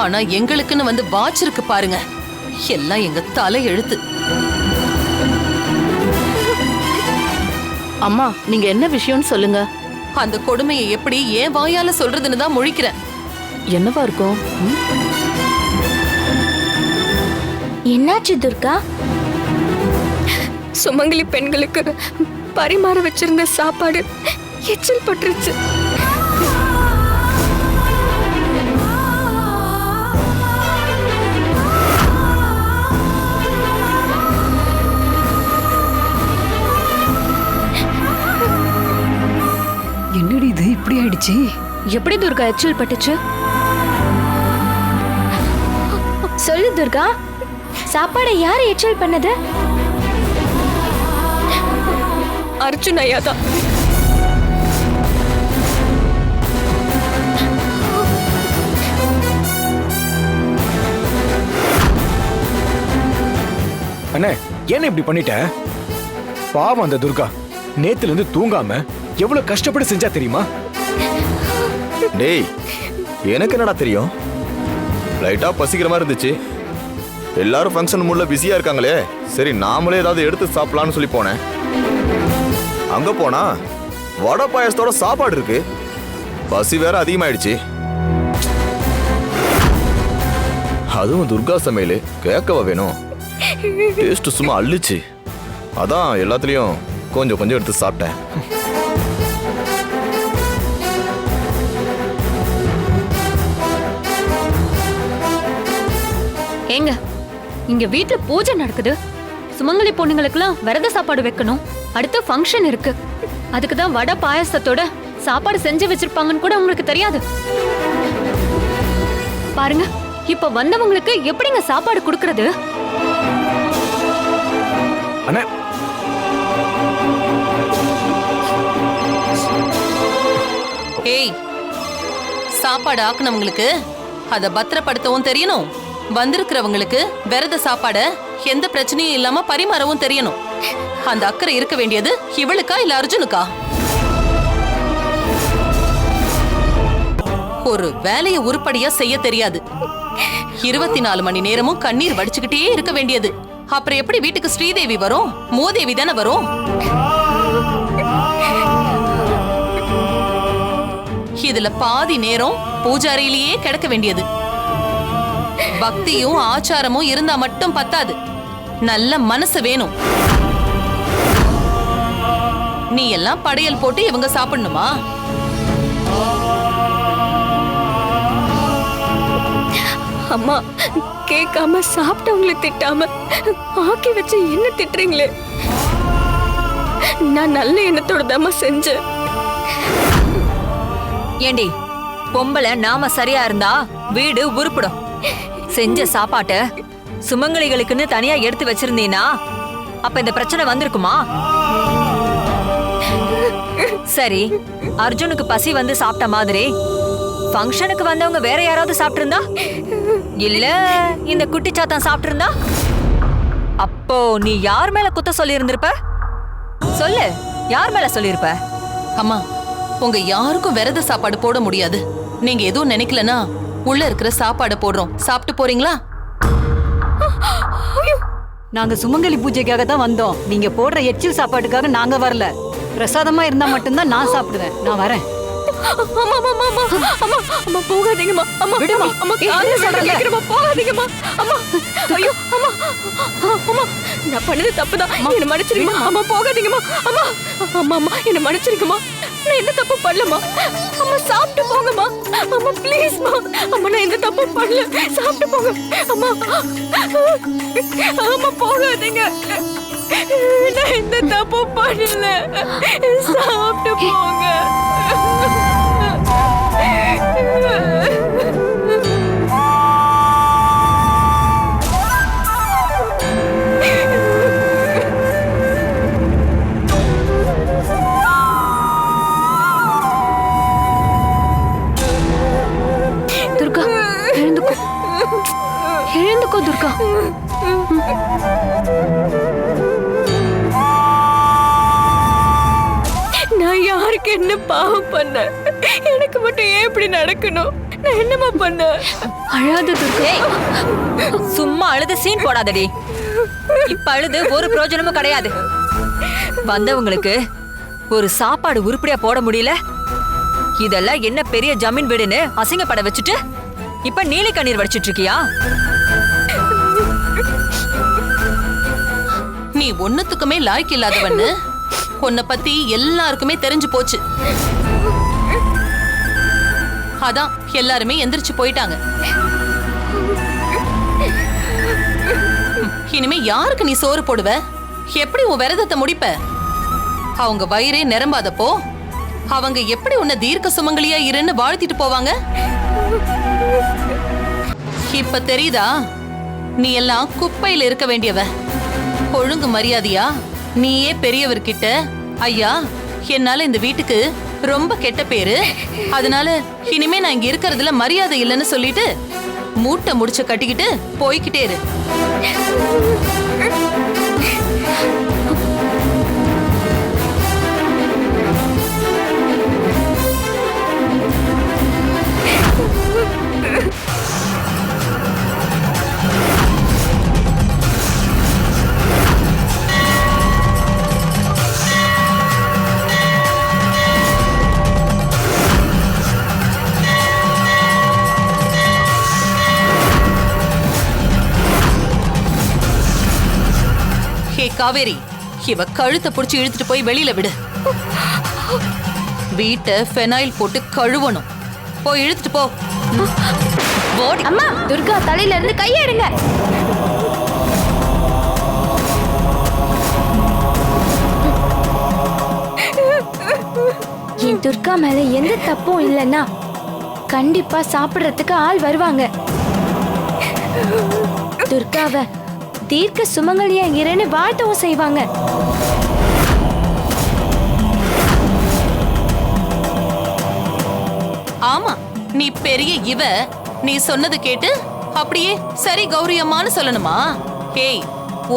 ஆனா எங்களுக்குன்னு வந்து வாச்சிருக்கு பாருங்க, எல்லாம் எங்க தலை எழுத்து. அம்மா, நீங்க என்ன விஷயம்னு சொல்லுங்க. அந்த கொடுமையை எப்படி ஏன் வாயால சொல்றதுன்னு தான் முழிக்கிறேன். என்னவா இருக்கும்? என்னாச்சு துர்கா? சுமங்கலி பெண்களுக்கு பரிமாற வச்சிருந்த சாப்பாடு எச்சில் பட்டுருச்சு. என்னடி இது இப்படி ஆயிடுச்சு? எப்படி துர்கா எச்சில் பட்டுச்சு? சொல்லு துர்கா, சாப்பாடை யார் எச்சல் பண்ணது? அர்ஜுன் ஐயா தான். அண்ணே, ஏன் இப்படி பண்ணிட்ட? பாவம் அந்த துர்கா நேத்துல இருந்து தூங்காம எவ்வளவு கஷ்டப்பட்டு செஞ்சா தெரியுமா? டேய், எனக்கு என்னடா தெரியும்? லைட்டா பசிக்கிற மாதிரி இருந்துச்சு. எல்லாரும் ஃபங்க்ஷன் மூட்ல பிஸியா இருக்காங்களே, சரி நாமளே ஏதாவது எடுத்து சாப்பிடலாம்னு சொல்லி போனேன். அங்க போனா வடை பாயசத்தோட சாப்பாடு இருக்கு. பசி வேற அதிகமாயிடுச்சு. அதுவும் துர்கா சமையல் கேட்கவா வேணும்? டேஸ்ட் சும்மா அள்ளிச்சு. அதான் எல்லாத்துலயும் கொஞ்சம் கொஞ்சம் எடுத்து சாப்பிட்டேன். ஏங்க இங்க வீட்ல பூஜை நடக்குது. சுமங்கலி பொண்ணுங்களுக்குலாம் விரத சாப்பாடு வைக்கணும். அடுத்து ஃபங்க்ஷன் இருக்கு. அதுக்கு தான் வடை பாயாசத்தோட சாப்பாடு செஞ்சு வச்சிருப்பாங்கன்னு கூட உங்களுக்கு தெரியாது. பாருங்க இப்ப வந்தவங்களுக்கு எப்படிங்க சாப்பாடு கொடுக்கறது? அண்ணே, ஏய், சாப்பாடு ஆக்குனவங்களுக்கு அத பத்திரப்படுத்தவும் தெரியணும். வந்திருக்கிறவங்களுக்கு விரத சாப்பாட எந்த பிரச்சனையும் இல்லாம பரிமாறவும் தெரியணும். அந்த அக்கறை இருக்க வேண்டியது இவளுக்கா இல்ல அர்ஜுனுக்கா? ஒரு வேலையை உருப்படியா செய்ய தெரியாது. 24 மணி நேரமும் கண்ணீர் வடிச்சுக்கிட்டே இருக்க வேண்டியது. அப்புறம் எப்படி வீட்டுக்கு ஸ்ரீதேவி வரும்? மூதேவி தானே வரும். இதுல பாதி நேரம் பூஜாரியிலேயே கிடக்க வேண்டியது. பக்தியும் ஆச்சாரமும் இருந்தா மட்டும் பத்தாது, நல்ல மனசு வேணும். நீ எல்லாம் படையல் போட்டு இவங்க சாப்பிடணுமா? அம்மா கேட்காம சாப்பிட்டவங்களை திட்டாம ஆக்கி வச்சு என்ன திட்டுறீங்களே? நான் நல்ல எண்ணத்தோட தாம்மா செஞ்சேன். ஏண்டி பொம்பளை நாம சரியா இருந்தா வீடு உருப்பிடும். செஞ்ச சாப்பாட்ட சுமங்கலிகளுக்குன்னு தனியா எடுத்து வச்சிருந்தீனா அப்ப இந்த பிரச்சனை வந்திருக்குமா? சரி, அர்ஜுனுக்கு பசி வந்து சாப்பிட்ட மாதிரி ஃபங்க்ஷனுக்கு வந்தவங்க வேற யாராவது சாப்பிட்டிருந்தா, இல்ல இந்த குட்டி சாத்தான் சாப்பிட்டிருந்தா, அப்போ நீ யார் மேல குத்த சொல்லி இருந்திருப்ப? சொல்லு, யார் மேல சொல்லிருப்ப? அம்மா, உங்க யாருக்கும் விரத சாப்பாடு போட முடியாது. நீங்க எதுவும் நினைக்கலனா உள்ள இருக்கிற சாப்பாடு போடுறோம், சாப்பிட்டு போறீங்களா? நாங்க சுமங்கலி பூஜைக்காக தான் வந்தோம். நீங்க போடுற எச்சில் சாப்பாட்டுக்காக நாங்க வரல. பிரசாதமா இருந்தா மட்டும்தான் நான் சாப்பிடுவேன். நான் வரேன். அம்மா அம்மா அம்மா அம்மா அம்மா போகாதீங்கம்மா. அம்மா விடுமா. அம்மா காலையில சொல்றேன்மா, போகாதீங்கம்மா. அம்மா ஐயோ அம்மா அம்மா, நான் பண்ணது தப்புதான், என்ன மன்னிச்சிருங்கம்மா. அம்மா போகாதீங்கம்மா. அம்மா அம்மா அம்மா என்ன மன்னிச்சிருங்கம்மா. நான் எந்த தப்பு பண்ணலம்மா. அம்மா சாப்பிட்டு போங்கம்மா. அம்மா ப்ளீஸ்மா. அம்மா நான் எந்த தப்பு பண்ணல, சாப்பிட்டு போங்க. அம்மா அம்மா போகாதீங்க, நான் எந்த தப்பு பண்ணல, சாப்பிட்டு போங்க. துர்கா எழுந்துக்கோ, எழுந்துக்கோ துர்கா. நான் யாருக்கு என்ன பாவம் பண்ண? எனக்கு மட்டும் ஏன் இப்படி நடக்கணும்? நான் என்னமா பண்ண? அழாத துர்கா. சும்மா அழுது சீன் போடாதடி. இப்ப அழுது ஒரு பிரயோஜனமும் கிடையாது. வந்தவங்களுக்கு ஒரு சாப்பாடு உருப்படியா போட முடியல. இதெல்லாம் என்ன பெரிய ஜமீன் வீடுன்னு அசிங்கப்பட வச்சுட்டு இப்ப நீலி கண்ணீர் வடிச்சிட்டு இருக்கியா? நீ ஒண்ணுத்துக்குமே லாய்க்கு இல்லாதவன்னு உன்னை பத்தி எல்லாருக்குமே தெரிஞ்சு போச்சு. அதான் எல்லாருமே எந்திரிச்சு போயிட்டாங்க. இனிமே யாருக்கு நீ சோறு போடுவ? எப்படி உன் விரதத்தை முடிப்ப? அவங்க வயிறே நிரம்பாதப்போ அவங்க எப்படி உன்னை தீர்க்க சுமங்கலியா இருன்னு வாழ்த்திட்டு போவாங்க? இப்ப தெரியுதா? நீ எல்லாம் குப்பையில இருக்க வேண்டியவ. ஒழுங்கு மரியாதையா நீயே பெரியவர்கிட்ட, ஐயா என்னால இந்த வீட்டுக்கு ரொம்ப கெட்ட பேரு, அதனால இனிமே நான் இங்க இருக்கிறதுல மரியாதை இல்லைன்னு சொல்லிட்டு மூட்டை முடிச்ச கட்டிக்கிட்டு போய்கிட்டே இரு. காவேரி, இவ கழுத்தை புடிச்சு இழுத்துட்டு போய் வெளியில விடு. வீட்டை ஃபெனாயில் போட்டு கழுவணும். போய் இழுத்துட்டு போ. அம்மா துர்கா தலையில இருந்து கையை எடுங்க. என் துர்கா மேல எந்த தப்பும் இல்லைன்னா கண்டிப்பா சாப்பிடுறதுக்கு ஆள் வருவாங்க. துர்காவை தீர்க்க சுமங்கலியா இறன்னு வாழ்த்தவும் செய்வாங்க. ஆமா, நீ பெரிய இவ, நீ சொன்னது கேட்டு அப்படியே சரி கௌரி அம்மான்னு சொல்லணுமா? ஏய்,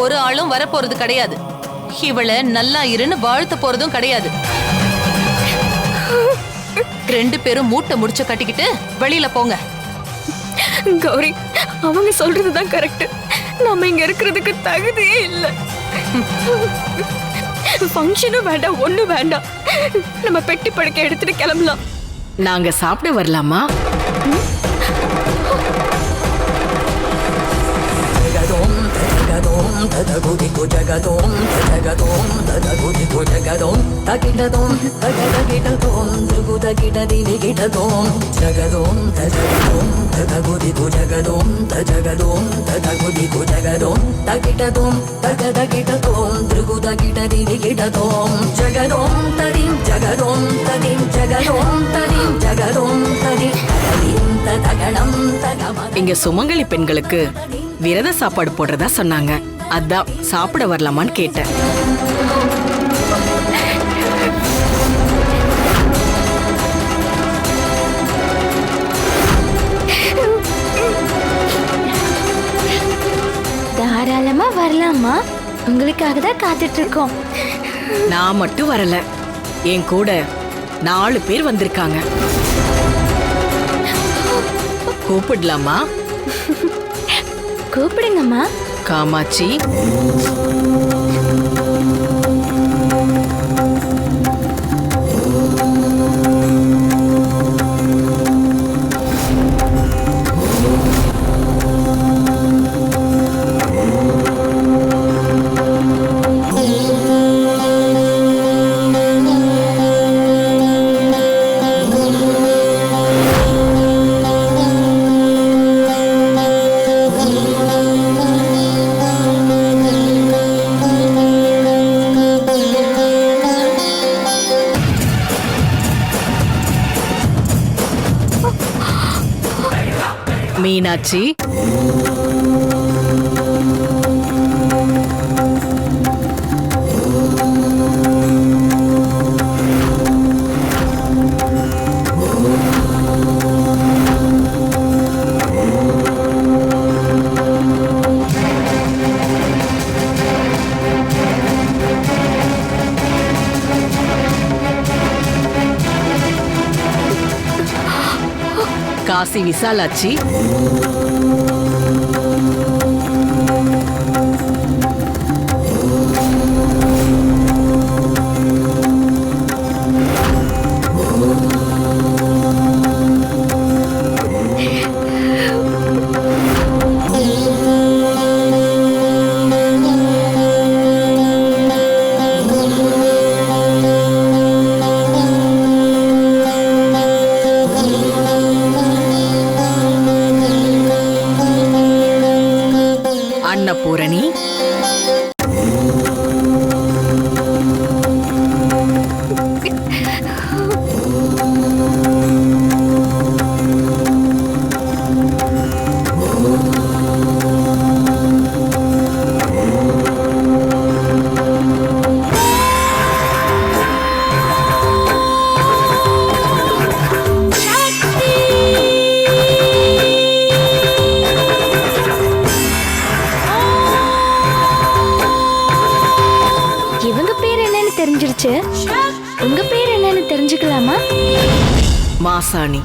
ஒரு ஆளும் வரப்போறது கிடையாது. இவளை நல்லா இருன்னு வாழ்த்த போறதும் கிடையாது. 2 பேரும் மூட்டை முடிச்ச கட்டிக்கிட்டு வெளியில போங்க. கௌரி, அவங்க சொல்றதுதான் கரெக்ட். நம்ம இங்க இருக்கிறதுக்கு தகுதியே இல்லை. ஃபங்க்ஷனும் வேண்டாம், ஒண்ணும் வேண்டாம். நம்ம பெட்டி படுக்கை எடுத்துட்டு கிளம்பலாம். நாங்க சாப்பிட வரலாமா? இங்க சுமங்கலி பெண்களுக்கு விரத சாப்பாடு போடுறதா சொன்னாங்க. அதான் சாப்பிட வரலாமான்னு கேட்டேன். தாராளமா வரலாமா? உங்களுக்காக தான் காத்துட்டு இருக்கோம். நான் மட்டும் வரல, என் கூட 4 பேர் வந்திருக்காங்க. கூப்பிடலாமா? கூப்பிடுங்கம்மா. காமாட்சி, மீனாட்சி, காசி விசாலாட்சி, அன்னபூரணி, தெரிஞ்சிருச்சு. உங்க பேர் என்னன்னு தெரிஞ்சுக்கலாமா? மாசாணி.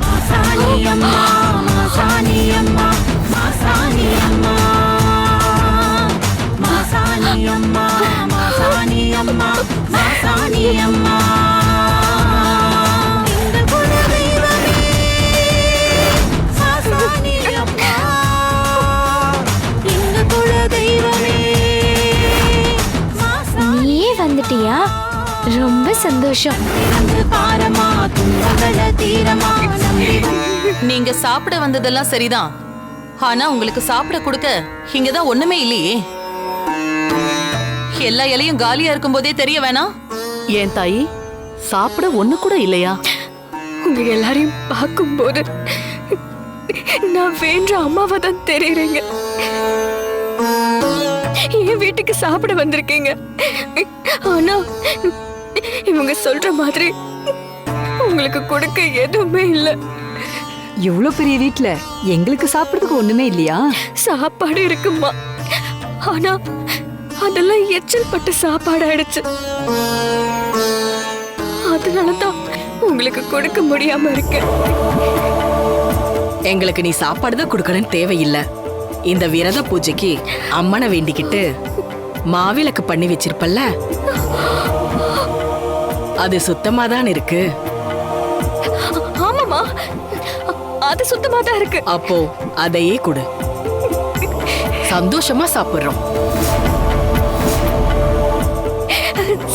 நீயே வந்துட்டியா? ரொம்ப சந்தோஷம். நீங்க சாப்பிட வந்ததெல்லாம் சரிதான். ஆனா உங்களுக்கு சாப்பிட கொடுக்க இங்கதான் ஒண்ணுமே இல்லையே. எல்லா இலையும் காலியா இருக்கும் போதே தெரிய வேணாம்? ஏன் தாயி, சாப்பிட ஒண்ணு கூட இல்லையா? உங்க எல்லாரையும் பார்க்கும்போது நான் வேண்ட அம்மாவை தான் தெரியுறேங்க. என் வீட்டுக்கு சாப்பிட வந்திருக்கீங்க, ஆனா இவங்க சொல்ற மாதிரி உங்களுக்கு கொடுக்க எதுவுமே இல்ல. இவ்வளவு பெரிய வீட்ல எங்களுக்கு சாப்பிடுறதுக்கு ஒண்ணுமே இல்லையா? சாப்பாடு இருக்குமா, ஆனா அதெல்லாம் எச்சல் பட்டு சாப்பாடு ஆயிடுச்சு. அதனாலதான் உங்களுக்கு கொடுக்க முடியாம இருக்கு. எங்களுக்கு நீ சாப்பாடு தான் கொடுக்கணும்னு தேவையில்லை. இந்த விரத பூஜைக்கு அம்மனை வேண்டிக்கிட்டு மாவிளக்கு பண்ணி வச்சிருப்பல்ல, அது சுத்தமா தான் இருக்கு. ஆமாமா, அது சுத்தமா தான் இருக்கு. அப்போ அதையே கொடு, சந்தோஷமா சாப்பிடுறோம்.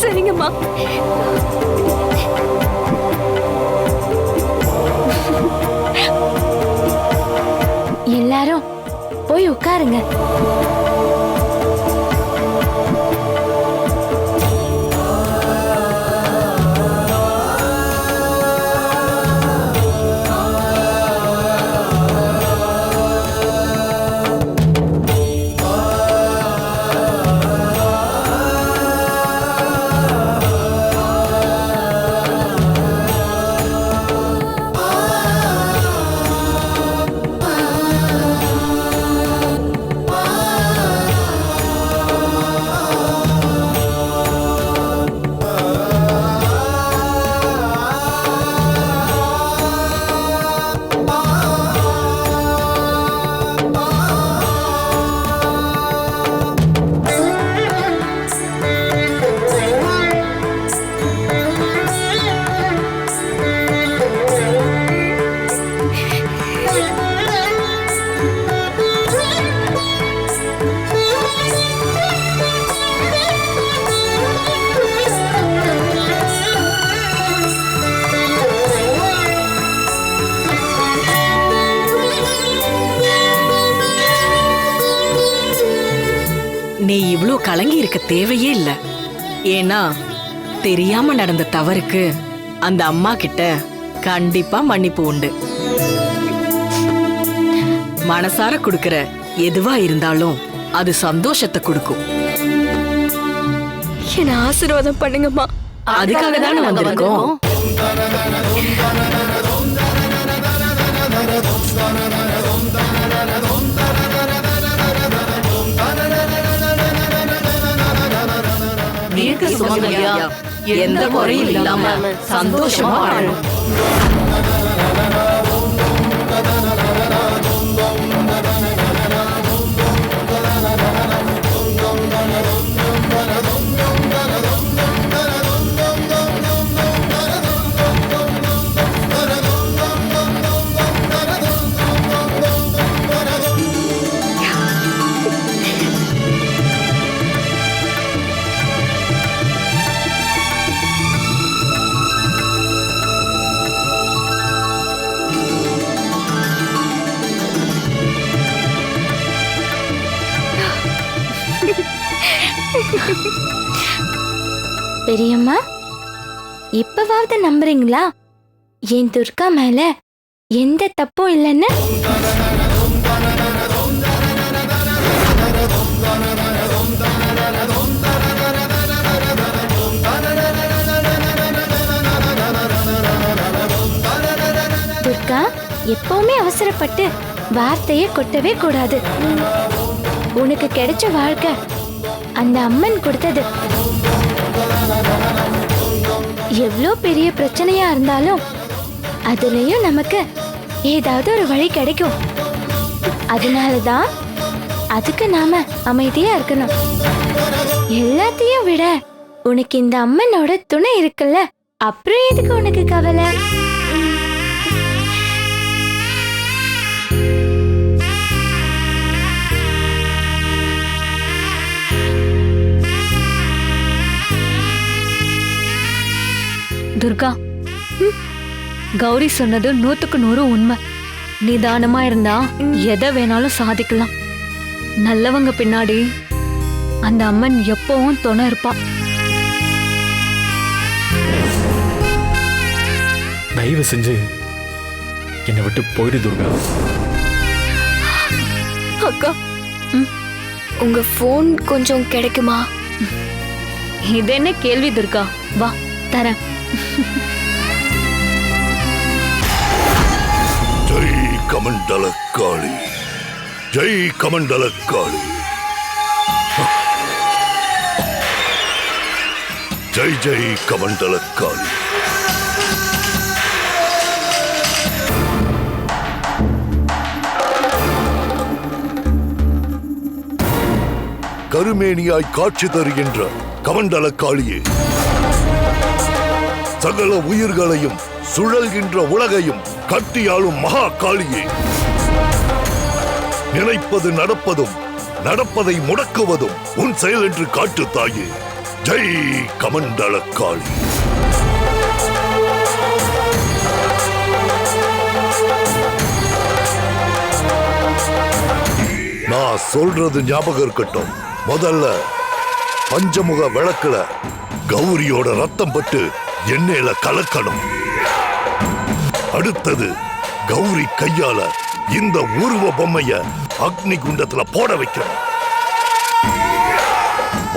சரிங்கம்மா. எல்லாரும் போய் உட்காருங்க. நீ இவ்ளோ கலங்கி இருக்க தேவையே இல்ல. ஏன்னா தெரியாம நடந்த தவறுக்கு அந்த அம்மா கிட்ட கண்டிப்பா மன்னிப்பு உண்டு. மனசார கொடுக்கிற எதுவா இருந்தாலும் அது சந்தோஷத்தை கொடுக்கும். என்ன ஆசீர்வாதம் பண்ணுங்கம்மா. அதுக்காக தானே வந்திருக்கோம். தீர்க்க சுமங்கலியா எந்த குறையும் இல்லாம சந்தோஷமா வாழணும். பெரியம்மா, இப்பவாவது நம்புறீங்களா என் துர்கா மேல எந்த தப்பும் இல்லைன்னு? துர்கா, எப்பவுமே அவசரப்பட்டு வார்த்தையை கொட்டவே கூடாது. உனக்கு கிடைச்ச வாழ்க்கை அந்த அம்மன் கொடுத்தது. எவ்வளோ பெரிய பிரச்சனையா இருந்தாலும் அதுலயும் நமக்கு ஏதாவது ஒரு வழி கிடைக்கும். அதனாலதான் அதுக்கு நாம அமைதியா இருக்கணும். எல்லாத்தையும் விட உனக்கு இந்த அம்மனோட துணை இருக்குல்ல, அப்புறம் எதுக்கு உனக்கு கவலை? துர்கா, கௌரி சொன்னது 100க்கு 100 உண்மை. நிதானமா இருந்தா எதை வேணாலும் சாதிக்கலாம். நல்லவங்க பின்னாடி அந்த அம்மன் எப்பவும் துணை இருப்பா. தயவு செஞ்சு என்னை விட்டு போயிடு துர்கா. அக்கா உங்க ஃபோன் கொஞ்சம் கிடைக்குமா? இது என்ன கேள்வி துர்கா? வா தரேன். ஜெய் கமண்டலக்காளி, ஜெய் கமண்டலக்காளி, ஜெய் ஜெய் கமண்டலக்காளி. கருமேனியாய் காட்சி தருகின்ற கமண்டலக்காளியே, சகல உயிர்களையும் சுழல்கின்ற உலகையும் கட்டியாளும் மகா காளியே, நினைப்பது நடப்பதும் நடப்பதை முடக்குவதும் உன் செயல் என்று காட்டு தாயே. ஜெய் கமண்டலக்காளி. நான் சொல்றது ஞாபகம் இருக்கட்டும். முதல்ல பஞ்சமுக விளக்குல கௌரியோட ரத்தம் பட்டு எண்ணெயில கலக்கணும். அடுத்தது கௌரி கையால இந்த உருவ பொம்மைய அக்னி குண்டத்துல போட வைக்கணும்.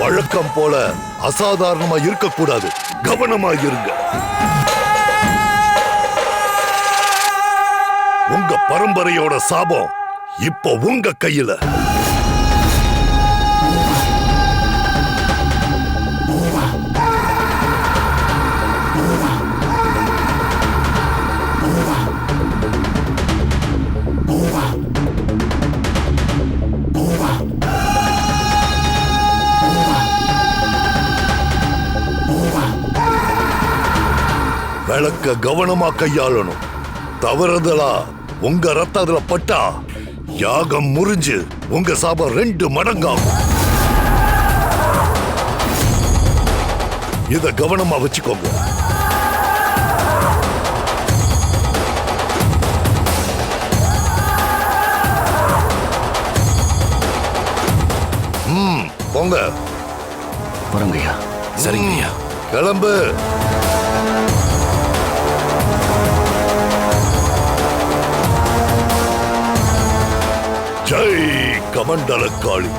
வழக்கம் போல அசாதாரணமா இருக்கக்கூடாது, கவனமா இருங்க. உங்க பரம்பரையோட சாபம் இப்போ உங்க கையில. விளக்க கவனமா கையாளணும். தவறுதலா உங்க ரத்தம் அதுல பட்டா யாகம் முறிஞ்சு உங்க சாபம் 2 மடங்காகும். இத கவனமா வச்சுக்கோங்க. போங்க. வரங்கய்யா. சரிங்கய்யா. கிளம்பு. ஜெய் கமண்டலக்காளி,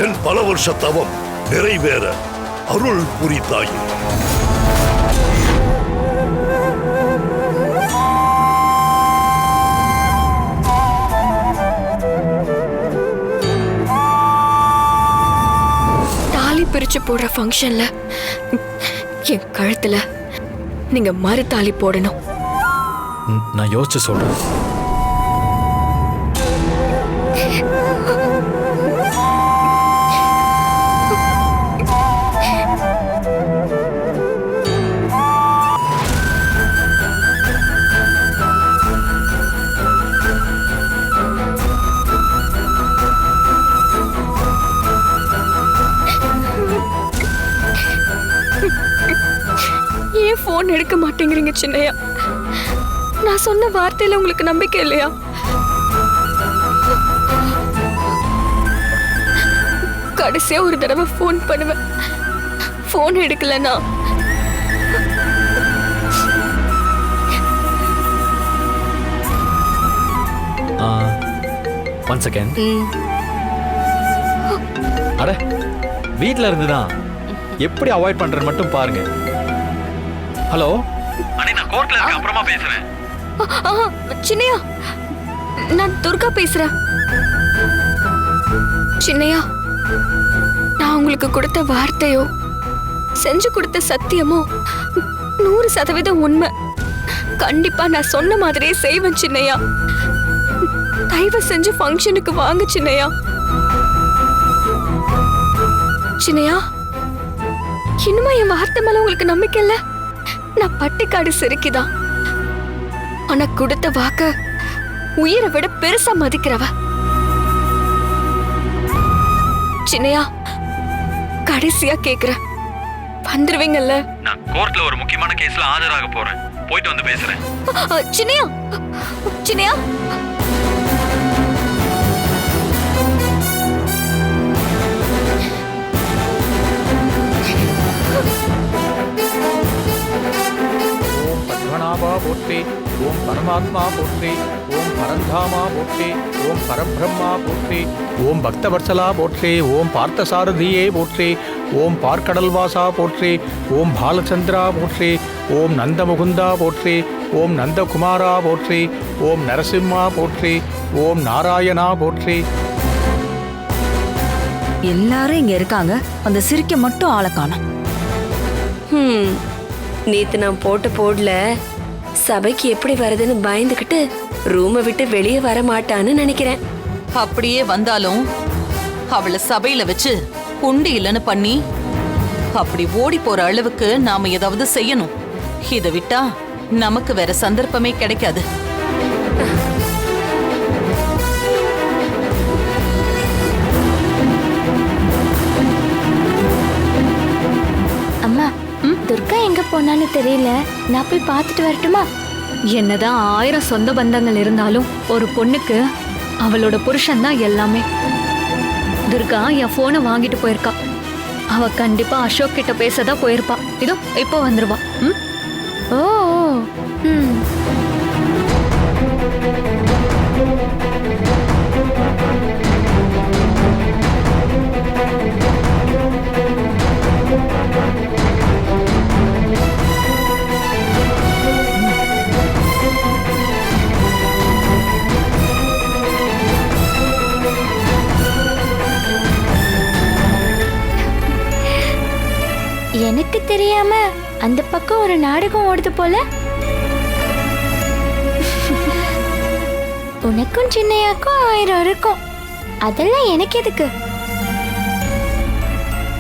என் பல வருஷ தவம் நிறைவேற அருள் புரித்தாயே. தாலி பிரிச்சு போடுற ஃபங்க்ஷன்ல என் கழுத்துல நீங்க மறு தாலி போடணும். நான் யோசிச்சு சொல்றேன். ஏன் போன் எடுக்க மாட்டேங்கிறீங்க சின்னையா? நான் சொன்ன வார்த்தையில உங்களுக்கு நம்பிக்கை இல்லையா? கடைசியா ஒரு தடவை போன் பண்ணுவேன். போன் எடுக்கலனா ஒன் செகண்ட். அட வீட்ல இருந்துதான் எப்படி அவாய்ட் பண்றேன்னு மட்டும் பாருங்க. ஹலோ அண்ணே, நான் கோர்ட்ல இருக்க, அப்புறமா பேசுறேன். சின்னையா, நான் துர்கா பேசுறேன். சின்னையா, நான் உங்களுக்கு கொடுத்த வார்த்தையோ செஞ்சு கொடுத்த சத்தியமோ 100% உண்மை. கண்டிப்பா நான் சொன்ன மாதிரியே செய்வேன் சின்னையா. தயவு செஞ்சு ஃபங்க்ஷனுக்கு வாங்க சின்னையா. சின்னையா, இன்னுமா என் வார்த்தை மேல உங்களுக்கு நம்பிக்கை இல்ல? நான் பட்டிக்காடு சிரிக்குதான், ஆனா கொடுத்த வாக்க உயிரை விட பெருசா மதிக்கிறவ. சின்னையா, கடைசியா கேக்குறேன், வந்துருவீங்கல்ல? நான் கோர்ட்ல ஒரு முக்கியமான கேஸ்ல ஆஜராக போறேன். போயிட்டு வந்து பேசுறேன். சின்னையா, சின்னையா. போற்றி. ஓம் பரமாத்மா போற்றி. ஓம் பரந்தாமா போற்றி. ஓம் பரபிரம்மா போற்றி. ஓம் பக்தவத்சலா போற்றி. ஓம் பார்த்தசாரதியே போற்றி. ஓம் பார்க்கடல்வாசா போற்றி. ஓம் பாலச்சந்திரா போற்றி. ஓம் நந்தமுகுந்தா போற்றி. ஓம் நந்தகுமாரா போற்றி. ஓம் நரசிம்மா போற்றி. ஓம் நாராயணா போற்றி. எல்லாரும் இங்க இருக்காங்க, அந்த சிரிக்க மட்டும் ஆளை காணோம். நேத்து நான் போட்ட போடல சபைக்கு எப்படி வருதுன்னு பயந்துகிட்டு ரூமை விட்டு வெளியே வர மாட்டான்னு நினைக்கிறேன். அப்படியே வந்தாலும் அவளை சபையில வச்சு குண்டி இல்லைன்னு பண்ணி அப்படி ஓடி போற அளவுக்கு நாம ஏதாவது செய்யணும். இதை விட்டா நமக்கு வேற சந்தர்ப்பமே கிடைக்காது. அம்மா, துர்கா எங்க போனான்னு தெரியல. நான் போய் பார்த்துட்டு வரட்டுமா? என்னதான் 1000 சொந்த பந்தங்கள் இருந்தாலும் ஒரு பொண்ணுக்கு அவளோட புருஷன் தான் எல்லாமே. துர்கா என் போனை வாங்கிட்டு போயிருக்கா. அவ கண்டிப்பா அசோக் கிட்ட பேசதான் போயிருப்பா. இதோ இப்போ வந்துருவா. ஓ ம். எனக்கு தெரியாம அந்த பக்கம் ஒரு நாடகம் ஓடுது போல. உனக்கும் சின்னையாக்கும் 1000 இருக்கும். அதெல்லாம் எனக்கு எதுக்கு?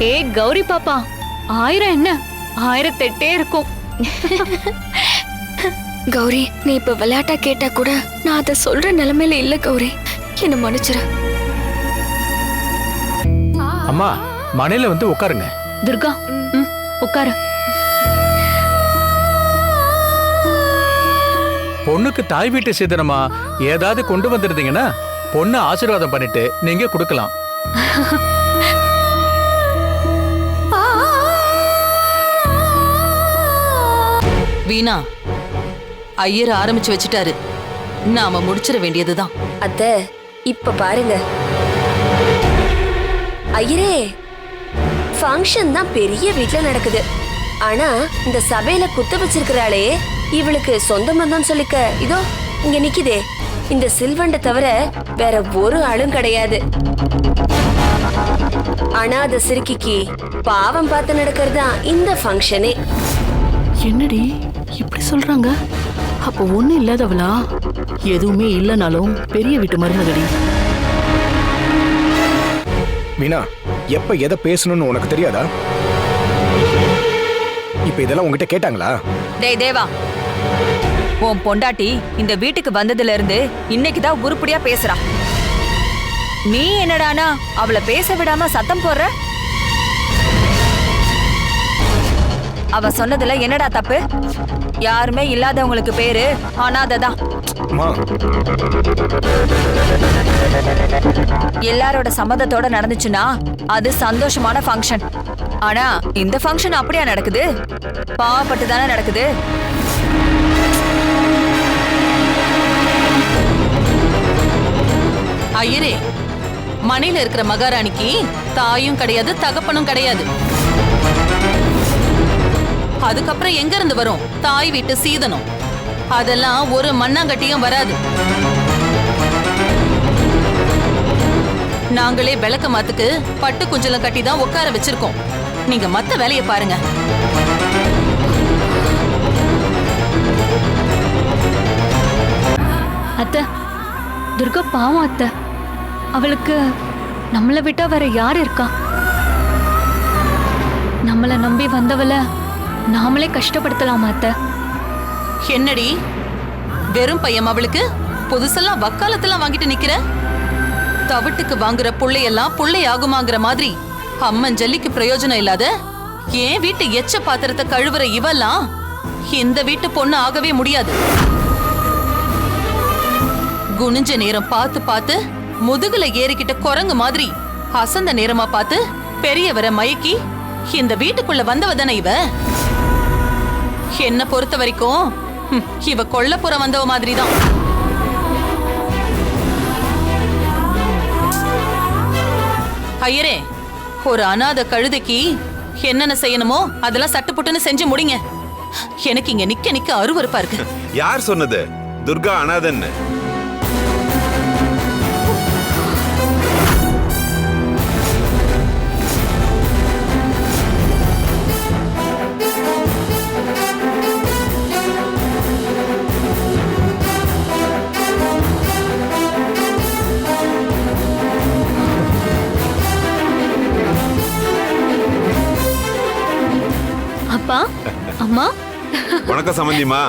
ஏ கௌரி பாப்பா, 1000 என்ன 1008 இருக்கும். கௌரி, நீ இப்ப விளையாட்டா கேட்டா கூட நான் அதை சொல்ற நிலைமையில இல்ல கௌரி. என்ன மன்னிச்சிரு. அம்மா, மனையில வந்து உட்காருங்க. துர்கா, உட்காரு. பொண்ணுக்கு தாய் வீட்டு சீதனமா ஏதாவது கொண்டு வந்திருந்தீங்கன்னா பொண்ணு ஆசீர்வாதம் பண்ணிட்டு நீங்க கொடுக்கலாம். வீணா, ஐயர் ஆரம்பிச்சு வச்சுட்டாரு. நாம முடிச்சிட வேண்டியதுதான். அத்தை, இப்ப பாருங்க. ஐயரே, ஃபங்க்ஷன் தான் பெரிய வீட்ல நடக்குது. ஆனா இந்த சபையில குத்த வச்சிருக்கிறாளே, இவளுக்கு சொந்த பந்தம் சொல்லிக்க இதோ இங்க நிக்குதே. இந்த சில்வண்ட தவிர வேற ஒரு ஆளும் கிடையாது. ஆனா அத சிறுக்கிக்கு பாவம் பார்த்து நடக்கிறதா இந்த ஃபங்க்ஷனே. என்னடி இப்படி சொல்றாங்க? அப்போ ஒண்ணும் இல்லாதவளா? எதுவுமே இல்லைனாலும் பெரிய வீட்டு மருமகடி. மீனா, எப்ப எதை பேசணும்னு உனக்கு தெரியாதா? இப்ப இதெல்லாம் உங்ககிட்ட கேட்டாங்களா? டேய் தேவா, உன் பொண்டாட்டி இந்த வீட்டுக்கு வந்ததுல இருந்து இன்னைக்குதான் உருப்படியா பேசுறா. நீ என்னடானா அவளை பேச விடாம சத்தம் போடுற? அவ சொன்னதுல என்னடா தப்பு? யாருமே இல்லாதவங்களுக்கு பேரு அனாதைதான். எல்லாரோட சம்மதத்தோட நடந்துச்சுன்னா அது சந்தோஷமான ஃபங்க்ஷன். ஆனா இந்த ஃபங்க்ஷன் அப்படியா நடக்குது? பாவப்பட்டு தானே நடக்குது. ஐயரே, மனையில இருக்கிற மகாராணிக்கு தாயும் கிடையாது, தகப்பனும் கிடையாது. அதுக்கப்புறம் எங்க இருந்து வரும் தாய் வீட்டு சீதனம்? அதெல்லாம் ஒரு மண்ணாங்கட்டியும் வராது. நாங்களே விளக்க மாத்துக்கு பட்டு குஞ்சலம் கட்டி தான் உட்கார வச்சிருக்கோம். நீங்க மத்த வேலையை பாருங்க. அத்தை, துர்கா பாவம் அத்தை. அவளுக்கு நம்மளை விட்டா வேற யார் இருக்கா? நம்மளை நம்பி வந்தவளை நாமளே கஷ்டப்படுத்தலாமா அத்தை? என்னடி வெறும் பையன் அவளுக்கு புதுசெல்லாம் வக்காலத்தெல்லாம் வாங்கிட்டு நிக்கிற? தவிட்டுக்கு வாங்குற புள்ளையெல்லாம் புள்ளை ஆகுமாங்கிற மாதிரி அம்மன் ஜல்லிக்கு பிரயோஜனம் இல்லாத ஏன் வீட்டு எச்ச பாத்திரத்தை கழுவுற இவெல்லாம் இந்த வீட்டு பொண்ணு ஆகவே முடியாது. குனிஞ்ச நேரம் பார்த்து பார்த்து முதுகுல ஏறிக்கிட்ட குரங்கு மாதிரி அசந்த நேரமா பார்த்து பெரியவரை மயக்கி இந்த வீட்டுக்குள்ள வந்தவ தானே இவ. என்ன பொறுத்த வரைக்கும் இவ கொல்லப்புற வந்தவ மாதிரிதான். ஐயரே, ஒரு அனாதை கழுதைக்கு என்னென்ன செய்யணுமோ அதெல்லாம் சட்டுப்புட்டுன்னு செஞ்சு முடிங்க. எனக்கு இங்க நிக்க நிக்க அருவருப்பா இருக்கு. யார் சொன்னது துர்கா அனாதன்னு? அப்பா, அம்மா. வணக்கம் சம்பந்திமா.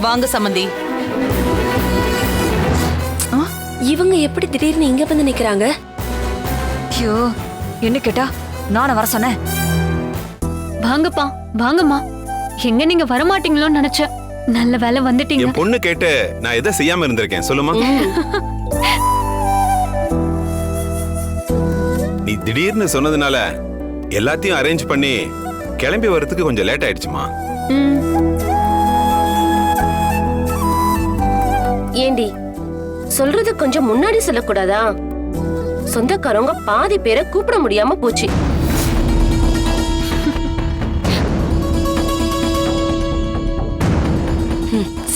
வாங்க சம்பந்தி. இவங்க எப்படி திடீர்னு இங்க வந்து நிக்கிறாங்க? ஐயோ, என்ன கேட்டா நானே வர சொன்னேன். வாங்கப்பா, வாங்கம்மா. எங்க நீங்க வரமாட்டீங்களோன்னு நினைச்சேன். நல்ல வேலை வந்துட்டீங்க. என் பொண்ணு கேட்டு நான் எதை செய்யாம இருந்திருக்கேன் சொல்லுமா? நீ திடீர்னு சொன்னதுனால எல்லாத்தையும் அரேஞ்ச் பண்ணி கிளம்பி வரதுக்கு கொஞ்சம் லேட் ஆயிடுச்சுமா. ஏண்டி சொல்றது கொஞ்சம் முன்னாடி சொல்லக்கூடாதா? சொந்தக்காரங்க பாதி பேரை கூப்பிட முடியாம போச்சு.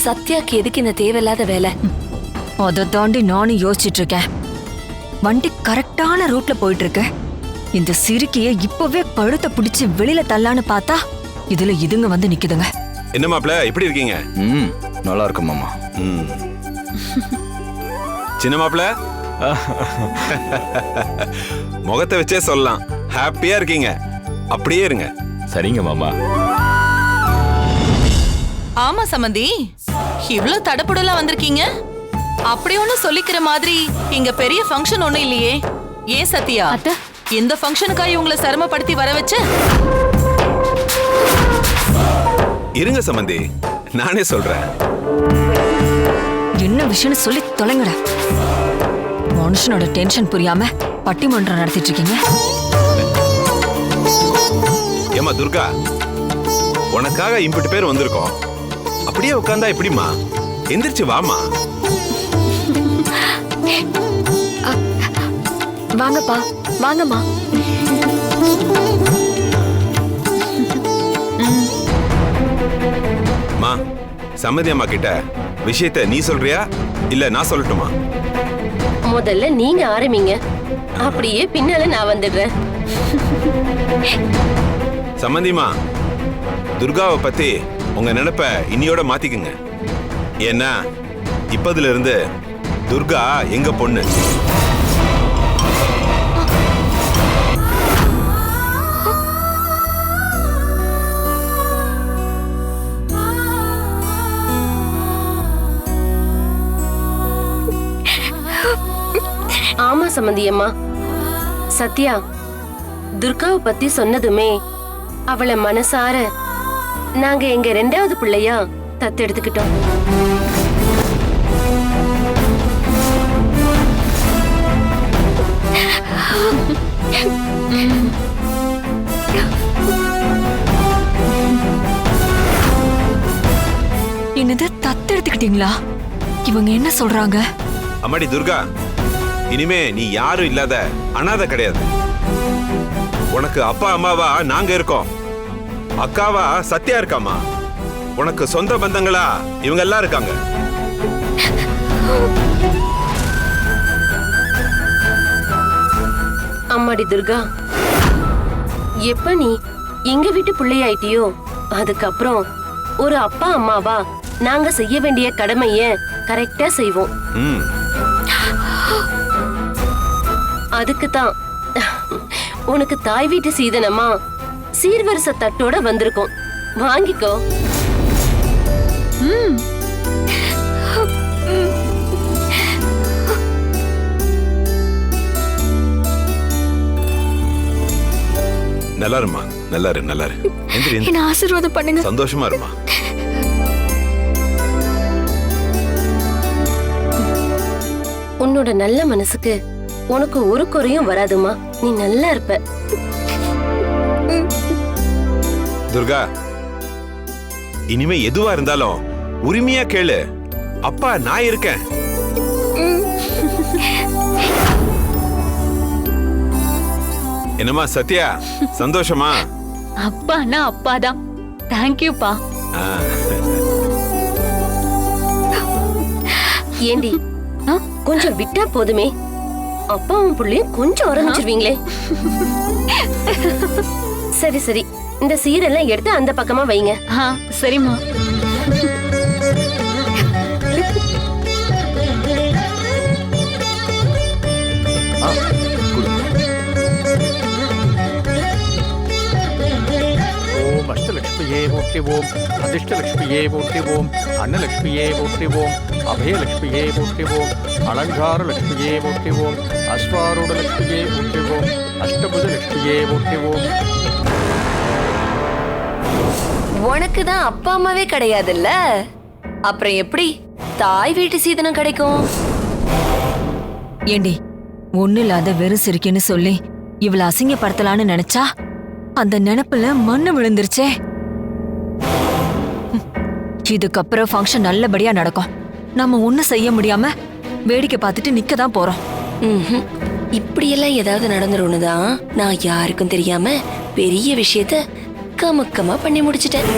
சத்யாக்கு எதுக்கு இந்த தேவையில்லாத வேலை? அதை தாண்டி நானும் யோசிச்சுட்டு இருக்கேன். வண்டி கரெக்டான ரூட்ல போயிட்டு இருக்கு. இந்த சிறுக்கிய இப்பவே கழுத்தை பிடிச்சு வெளியில தள்ளான்னு பார்த்தா இதுல இதுங்க வந்து நிக்குதுங்க. என்ன மாப்ள, எப்படி இருக்கீங்க? நல்லா இருக்கு மாமா. சின்ன மாப்ள, முகத்தை வச்சே சொல்லலாம் ஹாப்பியா இருக்கீங்க. அப்படியே இருங்க. சரிங்க மாமா. ஆமா சம்பந்தி, இவ்ளோ தடப்புடலாம் வந்திருக்கீங்க. அப்படி ஒண்ணு சொல்லிக்கிற மாதிரி இங்க பெரிய ஃபங்க்ஷன் ஒண்ணு இல்லையே. ஏன் சத்யா, இந்த ஃபங்க்ஷனுக்காக இவங்களை சிரமப்படுத்தி வர வச்ச? இருங்க சம்பந்தி, நானே சொல்றேன். என்ன விஷயம்னு சொல்லி தொலைங்கட. மனுஷனோட டென்ஷன் புரியாம பட்டிமன்றம் நடத்திட்டு இருக்கீங்க. ஏமா துர்கா, உனக்காக இம்பிட்டு பேர் வந்திருக்கோம். அப்படியே உட்கார்ந்தா எப்படிமா? எந்திரிச்சு வாமா. வாங்கப்பா, வாங்கம்மா. மா, சம்மதி அம்மா கிட்ட விஷயத்தை நீ சொல்றியா இல்ல நான் சொல்லட்டுமா? முதல்ல நீங்க ஆரம்பிங்க, அப்படியே பின்னால நான் வந்துடுறேன். சம்மந்திமா, துர்காவை பத்தி உங்க நினைப்ப இன்னியோட மாத்திக்குங்க. ஏன்னா இப்பதுல இருந்து துர்கா எங்க பொண்ணு. ஆமா சம்பந்தியம்மா, சத்யா துர்காவை பத்தி சொன்னதுமே அவளை மனசார நாங்க எங்க 2வது பிள்ளையா தத்தெடுத்துக்கிட்டோம். என்னது தத்தெடுத்துக்கிட்டீங்களா? இவங்க என்ன சொல்றாங்க? அம்மாடி துர்கா, இனிமே நீ யாரும் இல்லாத அனாதை கிடையாது. உனக்கு அப்பா அம்மாவா நாங்க இருக்கோம். அக்காவா சத்யா இருக்காமா. உனக்கு சொந்த பந்தங்களா இவங்க எல்லாம் இருக்காங்க. அம்மாடி துர்கா, எப்ப நீ எங்க வீட்டு பிள்ளையாயிட்டியோ அதுக்கப்புறம் ஒரு அப்பா அம்மாவா நாங்க செய்ய வேண்டிய கடமைய கரெக்டா செய்வோம். அதுக்குதான் உனக்கு தாய் வீட்டு சீதனமா சீர்வரிசை தட்டோட வந்திருக்கோம். வாங்கிக்கோ. நல்லா இருமா, நல்லா இரு, நல்லா இரு. என்ன ஆசீர்வாதம் பண்ணுங்க. சந்தோஷமா இருமா. உன்னோட நல்ல மனசுக்கு உனக்கு ஒரு குறையும் வராதுமா. நீ நல்லா இருப்ப. துர்கா, இனிமே எதுவா இருந்தாலும் உரிமையா கேளு. அப்பா நான் இருக்கேன். என்னம்மா சத்யா, சந்தோஷமா? அப்பானா அப்பாதான். தேங்க்யூப்பா. ஏண்டி கொஞ்சம் விட்டா போதுமே, அப்பாவும் புள்ளையும் கொஞ்சம் ஆரம்பிச்சிருவீங்களே. சரி சரி, இந்த சீரெல்லாம் எடுத்து அந்த பக்கமா வைங்க. சரிம்மா. ஓம் அஷ்டலட்சுமியே போற்றி ஓம், அதிர்ஷ்டலட்சுமியே போற்றி ஓம், அன்னலட்சுமியே போற்றி ஓம், அபயலட்சுமியே போற்றி ஓம், அலங்கார லட்சுமியே போற்றி ஓம், அஸ்வாரூட லட்சுமியே போற்றி ஓம், அஷ்டபுஜ லட்சுமியே போற்றி ஓம். உனக்கு தான் அப்பா அம்மாவே கிடையாதுல்ல, அப்புறம் எப்படி தாய் வீட்டு சீதனம் கிடைக்கும்? ஏண்டி, ஒண்ணு இல்லாத வெறும் சிரிக்குன்னு சொல்லி இவளை அசிங்கப்படுத்தலான்னு நினைச்சா அந்த நினைப்புல மண்ணு விழுந்துருச்சே. இதுக்கப்புறம் ஃபங்க்ஷன் நல்லபடியா நடக்கும். நம்ம ஒண்ணும் செய்ய முடியாம வேடிக்கை பார்த்துட்டு நிக்க தான் போறோம். இப்படியெல்லாம் ஏதாவது நடந்துரும்னு தான் நான் யாருக்கும் தெரியாம பெரிய விஷயத்த கமக்கமா பண்ணி முடிச்சிட்டேன்.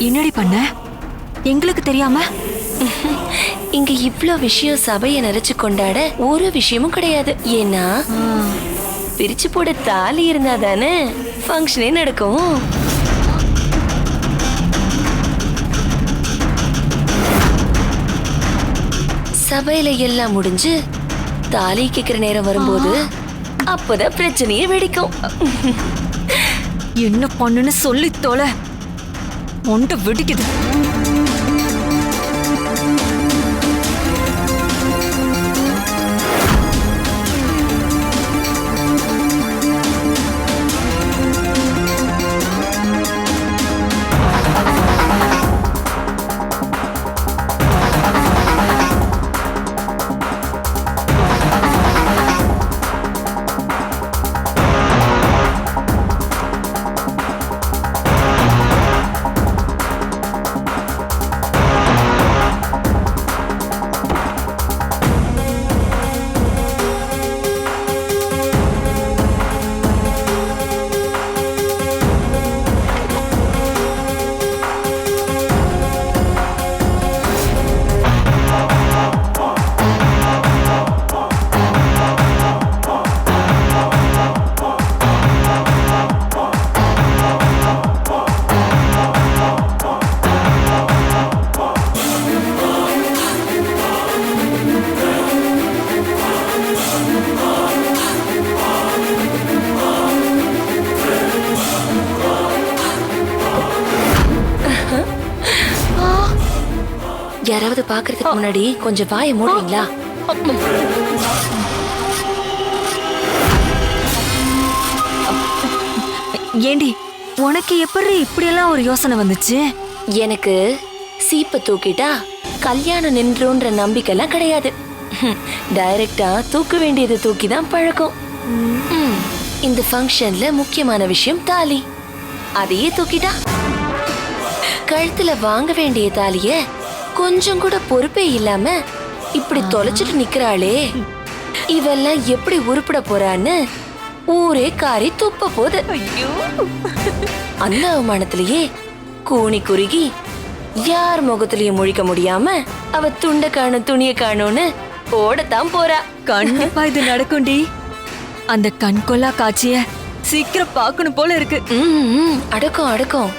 என்னடி பண்ண? எங்களுக்கு தெரியாம? இங்க இவ்ளோ விஷயம் சபையை நிறைச்சு கொண்டாட ஒரு விஷயமும் கிடையாது. ஏன்னா பிரிச்சு போட தாலி இருந்தா தானே ஃபங்க்ஷனே நடக்கும். சபையில எல்லாம் முடிஞ்சு தாலி கேட்கிற நேரம் வரும்போது அப்பதான் பிரச்சனையே வெடிக்கும். என்ன பண்ணுன்னு சொல்லி தோல ஒன்று வெடிக்குது. யாராவது பாக்குறதுக்கு முன்னாடி கொஞ்சம் வாயை மூடுவீங்களா? ஏண்டி, உனக்கு எப்படி இப்படியெல்லாம் ஒரு யோசனை வந்துச்சு? எனக்கு சீப்பை தூக்கிட்டா கல்யாணம் நின்றுன்ற நம்பிக்கைலாம் கிடையாது. டைரக்டா தூக்க வேண்டியது தூக்கி தான் பழக்கம். இந்த ஃபங்க்ஷன்ல முக்கியமான விஷயம் தாலி. அதையே தூக்கிட்டா கழுத்துல வாங்க வேண்டிய தாலிய கொஞ்சம் கூட பொறுப்பே இல்லாம இப்படி தொலைச்சிட்டு நிக்கிறாளே, இவெல்லாம் எப்படி உருப்பிட போறான்னு ஊரே காரி துப்ப போது. அந்த அவமானத்திலேயே கூனி குறுகி யார் முகத்திலயும் முழிக்க முடியாம அவ துண்ட காணும் துணிய காணும்னு ஓடத்தான் போறா. கண்டிப்பா இது நடக்கும்டி. அந்த கண்கொள்ளா காட்சிய சீக்கிரம் பார்க்கணும் போல இருக்கு. அடக்கம் அடக்கம்.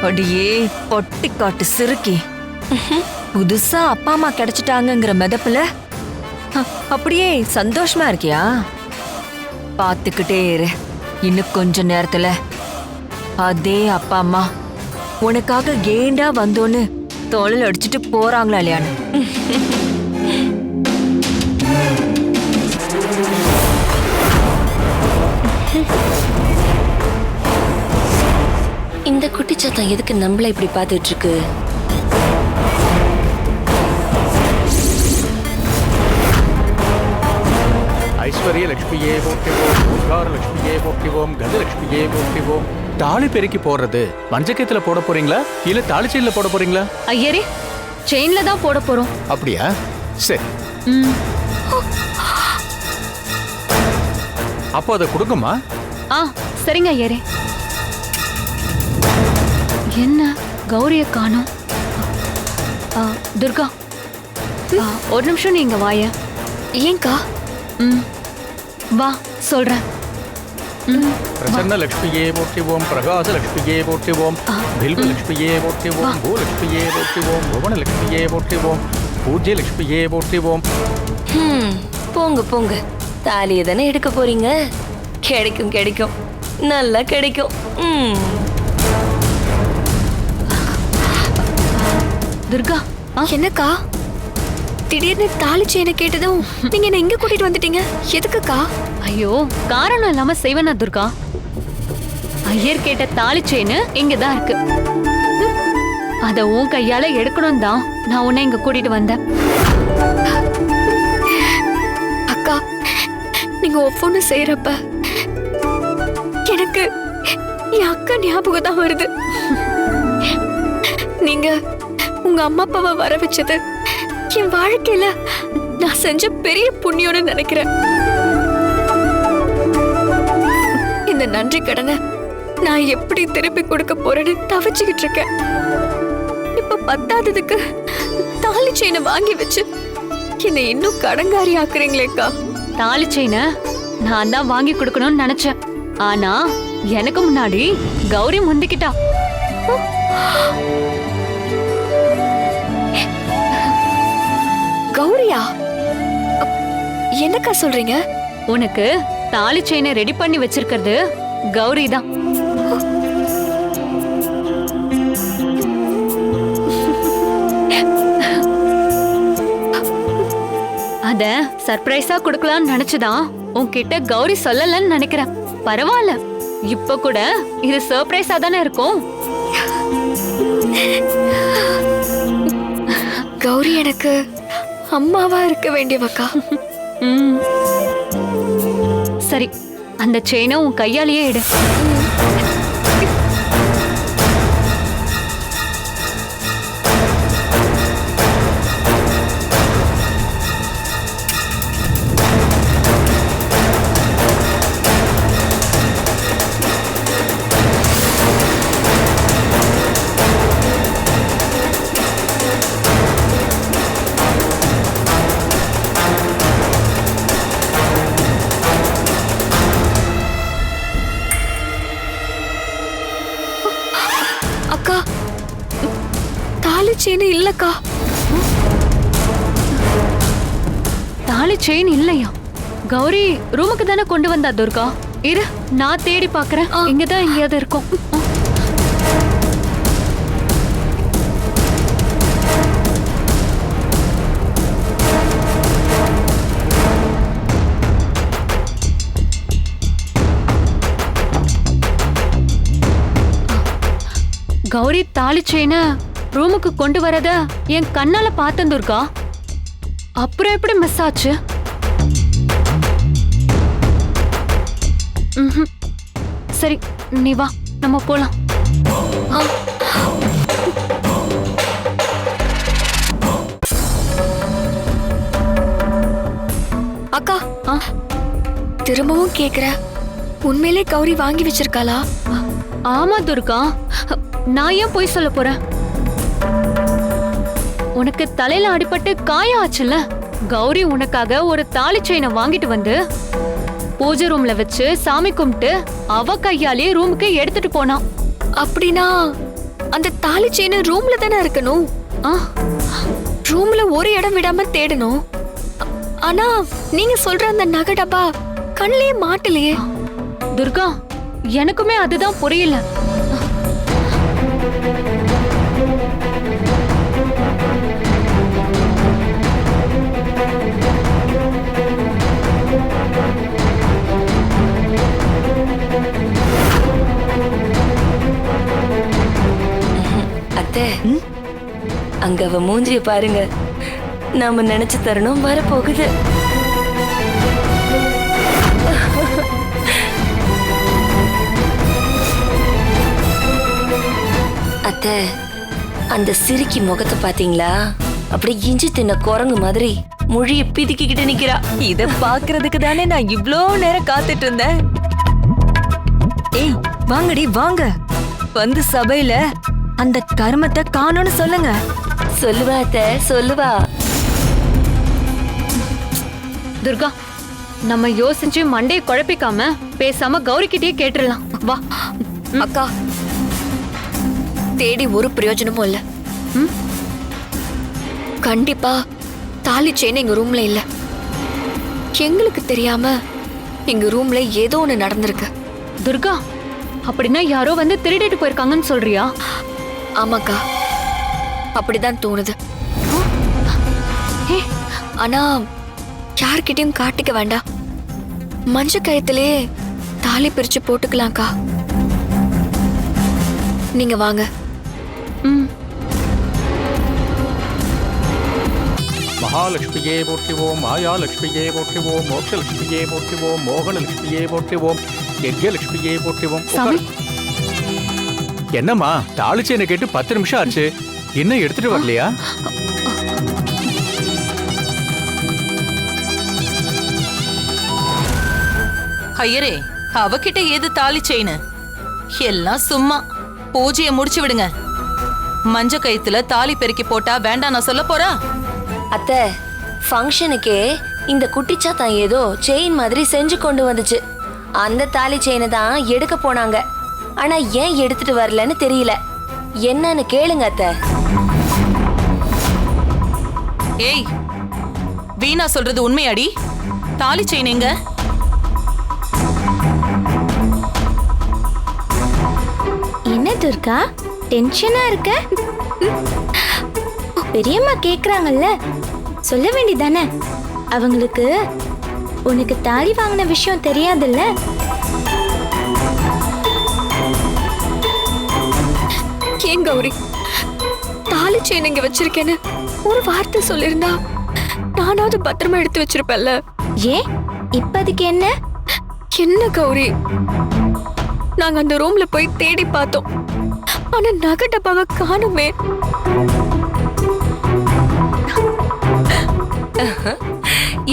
அடியே பொட்டி காட்டு சிறுக்கி, புதுசா அப்பா அம்மா கிடைச்சிட்டாங்கிற மெதப்புல அப்படியே சந்தோஷமா இருக்கியா? பாத்துக்கிட்டே இரு, இன்னும் கொஞ்ச நேரத்துல அதே அப்பா அம்மா உனக்காக ஏண்டா வந்தோன்னு தோளில் அடிச்சுட்டு போறாங்களா இல்லையான்னு. இந்த குட்டிச்சாத்தம் எதுக்கு நம்மள இப்படி பார்த்துட்டு இருக்கு? ஐஸ்வர்ய லட்சுமியே போற்றி ஓம், ஓங்கார லட்சுமியே போற்றி ஓம், கஜலட்சுமியே போற்றி ஓம், தாலி பெருக்கி போடுறது மஞ்சக்கத்துல போட போறீங்களா இல்ல தாலி செயின்ல போட போறீங்களா? ஐயரே, செயின்ல தான் போட போறோம். அப்படியா? சரி. அப்போ அதை கொடுங்கம்மா. சரிங்க ஐயரே. என்ன கௌரிய காணோம்? துர்கா, ஒரு நிமிஷம் நீங்க வாய. ஏங்கா? வா சொல்றேன். பிரசன்ன லட்சுமியே போற்றிவோம், பிரகாச லட்சுமியே போற்றிவோம், பில்வ லட்சுமியே போற்றிவோம், பூலட்சுமியே போற்றிவோம், புவன லட்சுமியே போற்றிவோம், பூஜ்ய லட்சுமியே போற்றிவோம். போங்க போங்க, தாலியை தானே எடுக்க போறீங்க. கிடைக்கும் கிடைக்கும், நல்லா கிடைக்கும். துர்கா, என்னக்கா திடீர்னு தாலி செயினை கேட்டதும் நீங்க என்ன எங்க கூட்டிட்டு வந்துட்டீங்க? எதுக்குக்கா? ஐயோ, காரணம் இல்லாம செய்வனா துர்கா? ஐயர் கேட்ட தாலி செயின் இங்கதான் இருக்கு. அத உன் கையால எடுக்கணும் தான் நான் உன்னை இங்க கூட்டிட்டு வந்தேன். அக்கா, நீங்க ஒவ்வொன்னு செய்யறப்ப எனக்கு என் அக்கா ஞாபகம் தான் வருது. நீங்க உங்க அம்மா அப்பாவை வர வச்சது என் வாழ்க்கையில நான் செஞ்ச பெரிய புண்ணியம்னு நினைக்கிறேன். இந்த நன்றி கடனை நான் எப்படி திருப்பி கொடுக்க போறேன்னு தவிச்சுக்கிட்டு இருக்கேன். இப்ப பத்தாததுக்கு தாலி செயினை வாங்கி வச்சு என்னை இன்னும் கடங்காரி ஆக்குறீங்களேக்கா. தாலி செயினை நான் தான் வாங்கி கொடுக்கணும்னு நினைச்சேன். ஆனா எனக்கு முன்னாடி கௌரி முந்திக்கிட்டா. கௌரியா? என்னக்கா சொல்றீங்க? உனக்கு தாலி செயினை ரெடி பண்ணி வச்சிருக்கிறது கௌரி தான். அத சர்ப்ரைஸா கொடுக்கலாம்னு நினைச்சுதான் உன்கிட்ட கௌரி சொல்லலன்னு நினைக்கிறேன். பரவாயில்ல, இப்ப கூட இது சர்ப்ரைஸா தானே இருக்கும். கௌரி எனக்கு அம்மாவா இருக்க வேண்டியவக்கா. சரி, அந்த செயினை உன் கையாலேயே எடு. அக்கா, தாலி செயின் இல்லக்கா. தாலி செயின் இல்லையா? கௌரி ரூமுக்கு தானே கொண்டு வந்தா துர்கா. இரு, நான் தேடி பாக்குறேன். இங்கதான் எங்கேயாவது இருக்கும். கௌரி தாலி செயினை ரூமுக்கு கொண்டு வரத என் கண்ணால பார்த்தேன் துர்கா. அப்புறம் எப்படி மிஸ் ஆச்சு? சரி, நீ வா, நம்ம போலாம். அக்கா, திரும்பவும் கேக்குற, உண்மையிலே கௌரி வாங்கி வச்சிருக்காளா? ஆமா துர்கா, நான் ஏன் போய் சொல்ல போறேன்? உனக்கு தலையில அடிபட்டு காயம் ஆச்சுல்ல, கௌரி உனக்காக ஒரு தாலி செயினை வாங்கிட்டு வந்து பூஜை ரூம்ல வச்சு சாமி கும்பிட்டு அவ கையாலே ரூமுக்கு எடுத்துட்டு போனா. அப்படின்னா அந்த தாலி செயின் ரூம்ல தானே இருக்கணும். ரூம்ல ஒரு இடம் விடாம தேடணும். ஆனா நீங்க சொல்ற அந்த நகை டப்பா கண்ணிலே மாட்டலையே. துர்கா, எனக்குமே அதுதான் புரியல. அத்தை, அங்க அவ மூஞ்சிய பாருங்க. நாம நினைச்ச தருணம் வரப்போகுது. அத்தை, அந்த சிரிக்கி முகத்தை பாத்தீங்களா? அப்படியே இஞ்சி தின்ன குரங்கு மாதிரி மொழிய பிதுக்கிக்கிட்டு நிக்கிறா. இத பாக்குறதுக்கு தானே நான் இவ்ளோ நேரம் காத்துட்டு இருந்தேன். ஏய் வாங்கடி வாங்க, வந்து சபையில அந்த கர்மத்தை காணோன்னு சொல்லுங்க. சொல்லுவா அத்தை, சொல்லுவா. துர்கா, நம்ம யோசிச்சு மண்டையை குழப்பிக்காம பேசாம கௌரி கிட்டே கேட்டுடலாம். வா. அக்கா, தேடி ஒரு பிரயோஜனமும் இல்ல. கண்டிப்பா தாலி செயின் எங்க ரூம்ல இல்ல. எங்களுக்கு தெரியாம எங்க ரூம்ல ஏதோ ஒண்ணு நடந்திருக்கு. துர்கா, அப்படின்னா யாரோ வந்து திருடிட்டு போயிருக்காங்கன்னு சொல்றியா? ஆமாக்கா, அப்படிதான் தோணுது. ஆனா யார்கிட்டயும் காட்டிக்க வேண்டாம். மஞ்ச கயத்திலே தாலி பிரிச்சு போட்டுக்கலாம்க்கா. நீங்க வாங்க. மகாலட்சுமியே போற்றுவோம், மாயாலட்சுமியே போற்றுவோம், மோட்சலட்சுமியே போற்றுவோம், மோகனலட்சுமியே போற்றுவோம், யஜ்யலட்சுமியே போற்றுவோம். சாமி, என்னம்மா தாளிச்சேனை கேட்டு 10 நிமிஷம் ஆச்சு, இன்னும் எடுத்துட்டு வரலையா? ஐயரே, அவகிட்ட ஏது தாலி செயின்? எல்லாம் சும்மா. பூஜையை முடிச்சு விடுங்க. மஞ்ச கயித்துல தாலி பெருக்கி போட்டா வேண்டாம் நான் சொல்ல போறா? அத்தை, ஃபங்க்ஷனுக்கே இந்த குட்டிச்சாத்தான் ஏதோ செயின் மாதிரி செஞ்சு கொண்டு வந்துச்சு. அந்த தாலி செயினை தான் எடுக்க போனாங்க. ஆனா ஏன் எடுத்துட்டு வரலன்னு தெரியல. என்னன்னு கேளுங்க அத்தை. ஏய், வீணா சொல்றது உண்மையாடி? தாலி செயின் எங்க? என்ன துர்கா, டென்ஷனா இருக்க? பெரியம்மா கேக்குறாங்கல்ல, சொல்ல வேண்டியதானே? அவங்களுக்கு உனக்கு தாலி வாங்கின விஷயம் தெரியாதுல்ல? ஏன் கௌரி, தாலி செயின் இங்க வச்சிருக்கேன்னு ஒரு வார்த்தை சொல்லிருந்தா நானாவது பத்திரமா எடுத்து வச்சிருப்பேன்ல. ஏன் இப்போதைக்கு என்ன? என்ன கௌரி, நாங்க அந்த ரூம்ல போய் தேடி பார்த்தோம். ஆனா நகை டப்பாவை காணுமே.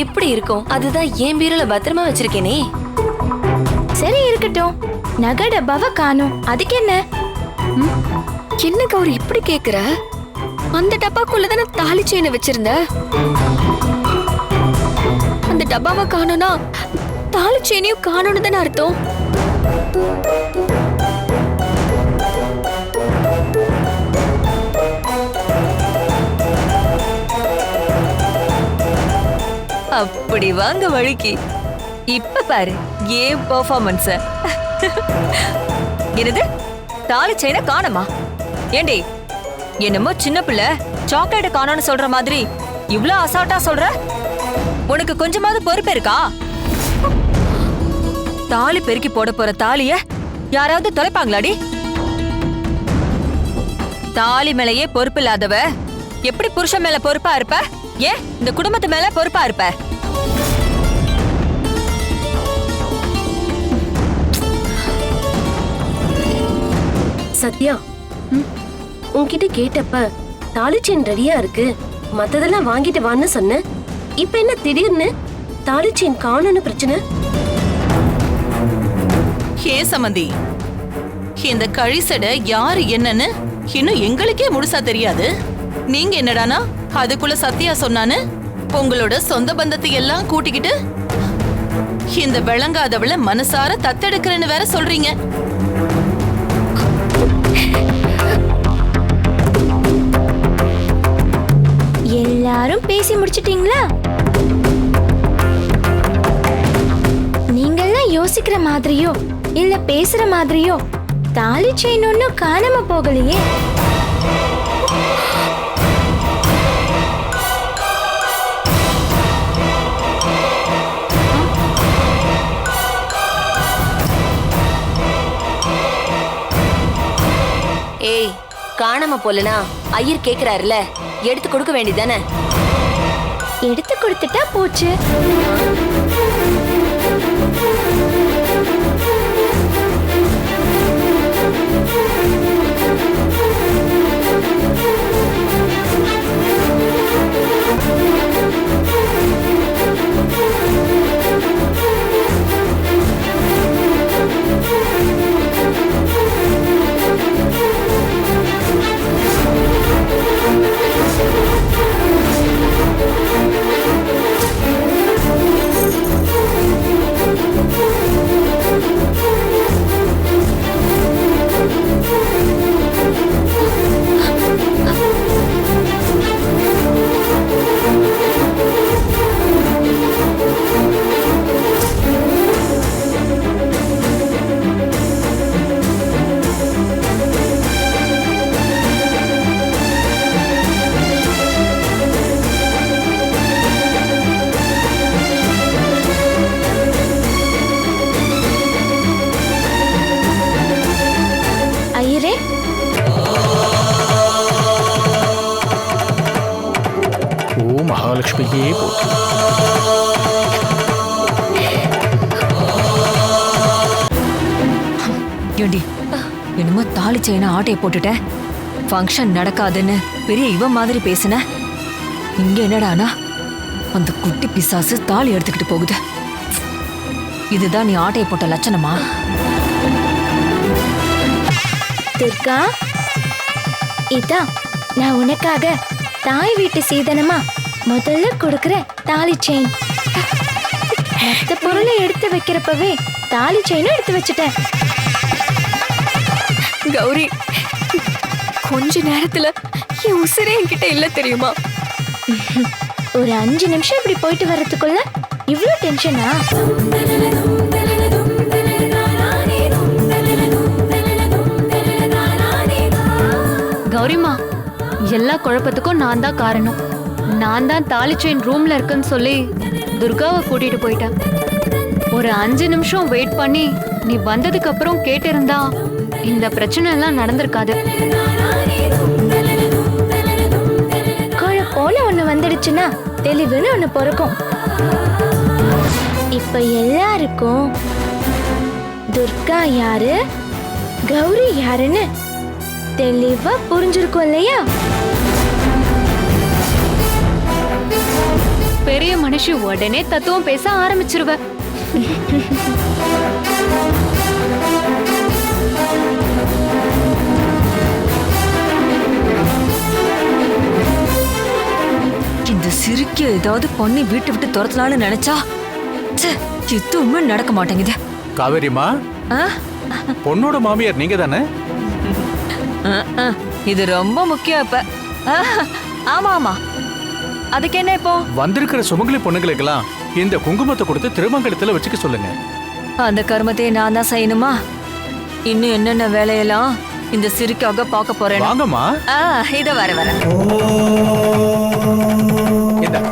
இப்படி இருக்கும். அதுதான் என் பீரோல பத்திரமா வச்சிருக்கேனே. சரி இருக்கட்டும், நகை டப்பாவை காணோம், அதுக்கு என்ன? என்ன கௌரி இப்படி கேக்குற? அந்த டப்பாக்குள்ளதான தாலி செயினை வச்சிருந்த. அந்த டப்பாவை காணோம்னா தாலி செயினையும் காணோம்னு தானே அர்த்தம். அப்படி வாங்க வழுக்கி. இப்ப பாரு ஏன் பெர்ஃபார்மன்ஸ். என்னது தாலி செயினை காணோமா? ஏண்டி என்னமோ சின்ன பிள்ளை சாக்லேட்டை காணோன்னு சொல்ற மாதிரி இவ்ளோ அசால்ட்டா சொல்ற? உனக்கு கொஞ்சமாவது பொறுப்பு இருக்கா? தாலி பெருக்கி போட போற தாலிய யாராவது தொலைப்பாங்களாடி? தாலி மேலேயே பொறுப்பு இல்லாதவ எப்படி புருஷன் மேல பொறுப்பா இருப்ப? ஏன் இந்த குடும்பத்து மேல பொறுப்பா இருப்ப? சத்யா, உன்கிட்ட கேட்டப்ப தாலி செயின் ரெடியா இருக்கு, மத்ததெல்லாம் வாங்கிட்டு வான்னு சொன்ன. இப்ப என்ன திடீர்னு தாலி செயின் காணும்னு பிரச்சனை? ஏ சமந்தி, இந்த கழிசடை யாரு என்னன்னு இன்னும் எங்களுக்கே முழுசா தெரியாது. நீங்க என்னடானா அதுக்குள்ள சத்யா சொன்னான்னு உங்களோட சொந்த பந்தத்தை எல்லாம் கூட்டிக்கிட்டு இந்த விளங்காதவள மனசார தத்தெடுக்கிறேன்னு வேற சொல்றீங்க. எல்லாரும் பேசி முடிச்சிட்டீங்களா? நீங்கெல்லாம் யோசிக்கிற மாதிரியோ இல்ல பேசுற மாதிரியோ தாலி செயின் ஒன்னும் காணாம போகலையே. ஏய், காணாம போலனா ஐயர் கேக்குறாருல, எடுத்து கொடுக்க வேண்டியதானே? எடுத்து கொடுத்துட்டா போச்சு. மகாலட்சுமியே போற்றி. ஏண்டி என்னமோ தாலி செயின ஆட்டையை போட்டுட்டேன், ஃபங்க்ஷன் நடக்காதுன்னு பெரிய இவ மாதிரி பேசுன. இங்க என்னடானா அந்த குட்டி பிசாசு தாலி எடுத்துக்கிட்டு போகுது. இதுதான் நீ ஆட்டையை போட்ட லட்சணமா? துர்கா, இதா நான் உனக்காக தாய் வீட்டு சீதனமா முதல்ல கொடுக்கிற தாலி செயின். மற்ற பொருளை எடுத்து வைக்கிறப்பவே தாலி செயினும் எடுத்து வச்சுட்டேன். கௌரி, கொஞ்ச நேரத்துல என் உசிரே என்கிட்ட இல்ல தெரியுமா? ஒரு 5 நிமிஷம் இப்படி போயிட்டு வர்றதுக்குள்ள இவ்ளோ டென்ஷனா? கௌரிமா, எல்லா குழப்பத்துக்கும் நான் தான் காரணம். நான் தான் தாலி செயின் ரூம்ல இருக்குன்னு சொல்லி துர்காவை கூட்டிட்டு போயிட்டேன். ஒரு 5 நிமிஷம் வெயிட் பண்ணி நீ வந்ததுக்கு அப்புறம் கேட்டிருந்தா இந்த பிரச்சனை எல்லாம் நடந்திருக்காது. போல ஒண்ணு வந்துடுச்சுன்னா தெளிவுன்னு ஒண்ணு பிறக்கும். இப்ப எல்லாருக்கும் துர்கா யாரு, கௌரி யாருன்னு தெளிவா புரிஞ்சிருக்கும் இல்லையா? பெரிய மனுஷி உடனே தத்துவம் பேச ஆரம்பிச்சிருவ. இந்த சிரிக்க ஏதாவது பண்ணி வீட்டு விட்டு துரத்தலான்னு நினைச்சா எதுவுமே நடக்க மாட்டேங்குது. காவேரிமா, பொண்ணோட மாமியார் நீங்க தானே? இது ரொம்ப முக்கியம். இப்ப ஆமா ஆமா, அதுக்கு என்ன இப்போ? வந்திருக்கிற சுமங்கலி பொண்ணுங்களுக்கெல்லாம் இந்த குங்குமத்தை கொடுத்து திருமங்கலத்துல வச்சுக்க சொல்லுங்க. அந்த கர்மத்தை நான் தான் செய்யணுமா? இன்னும் என்னென்ன வேலையெல்லாம் இந்த சிரிக்காக பார்க்க போறேன். வாங்கம்மா. இத வர இந்தா.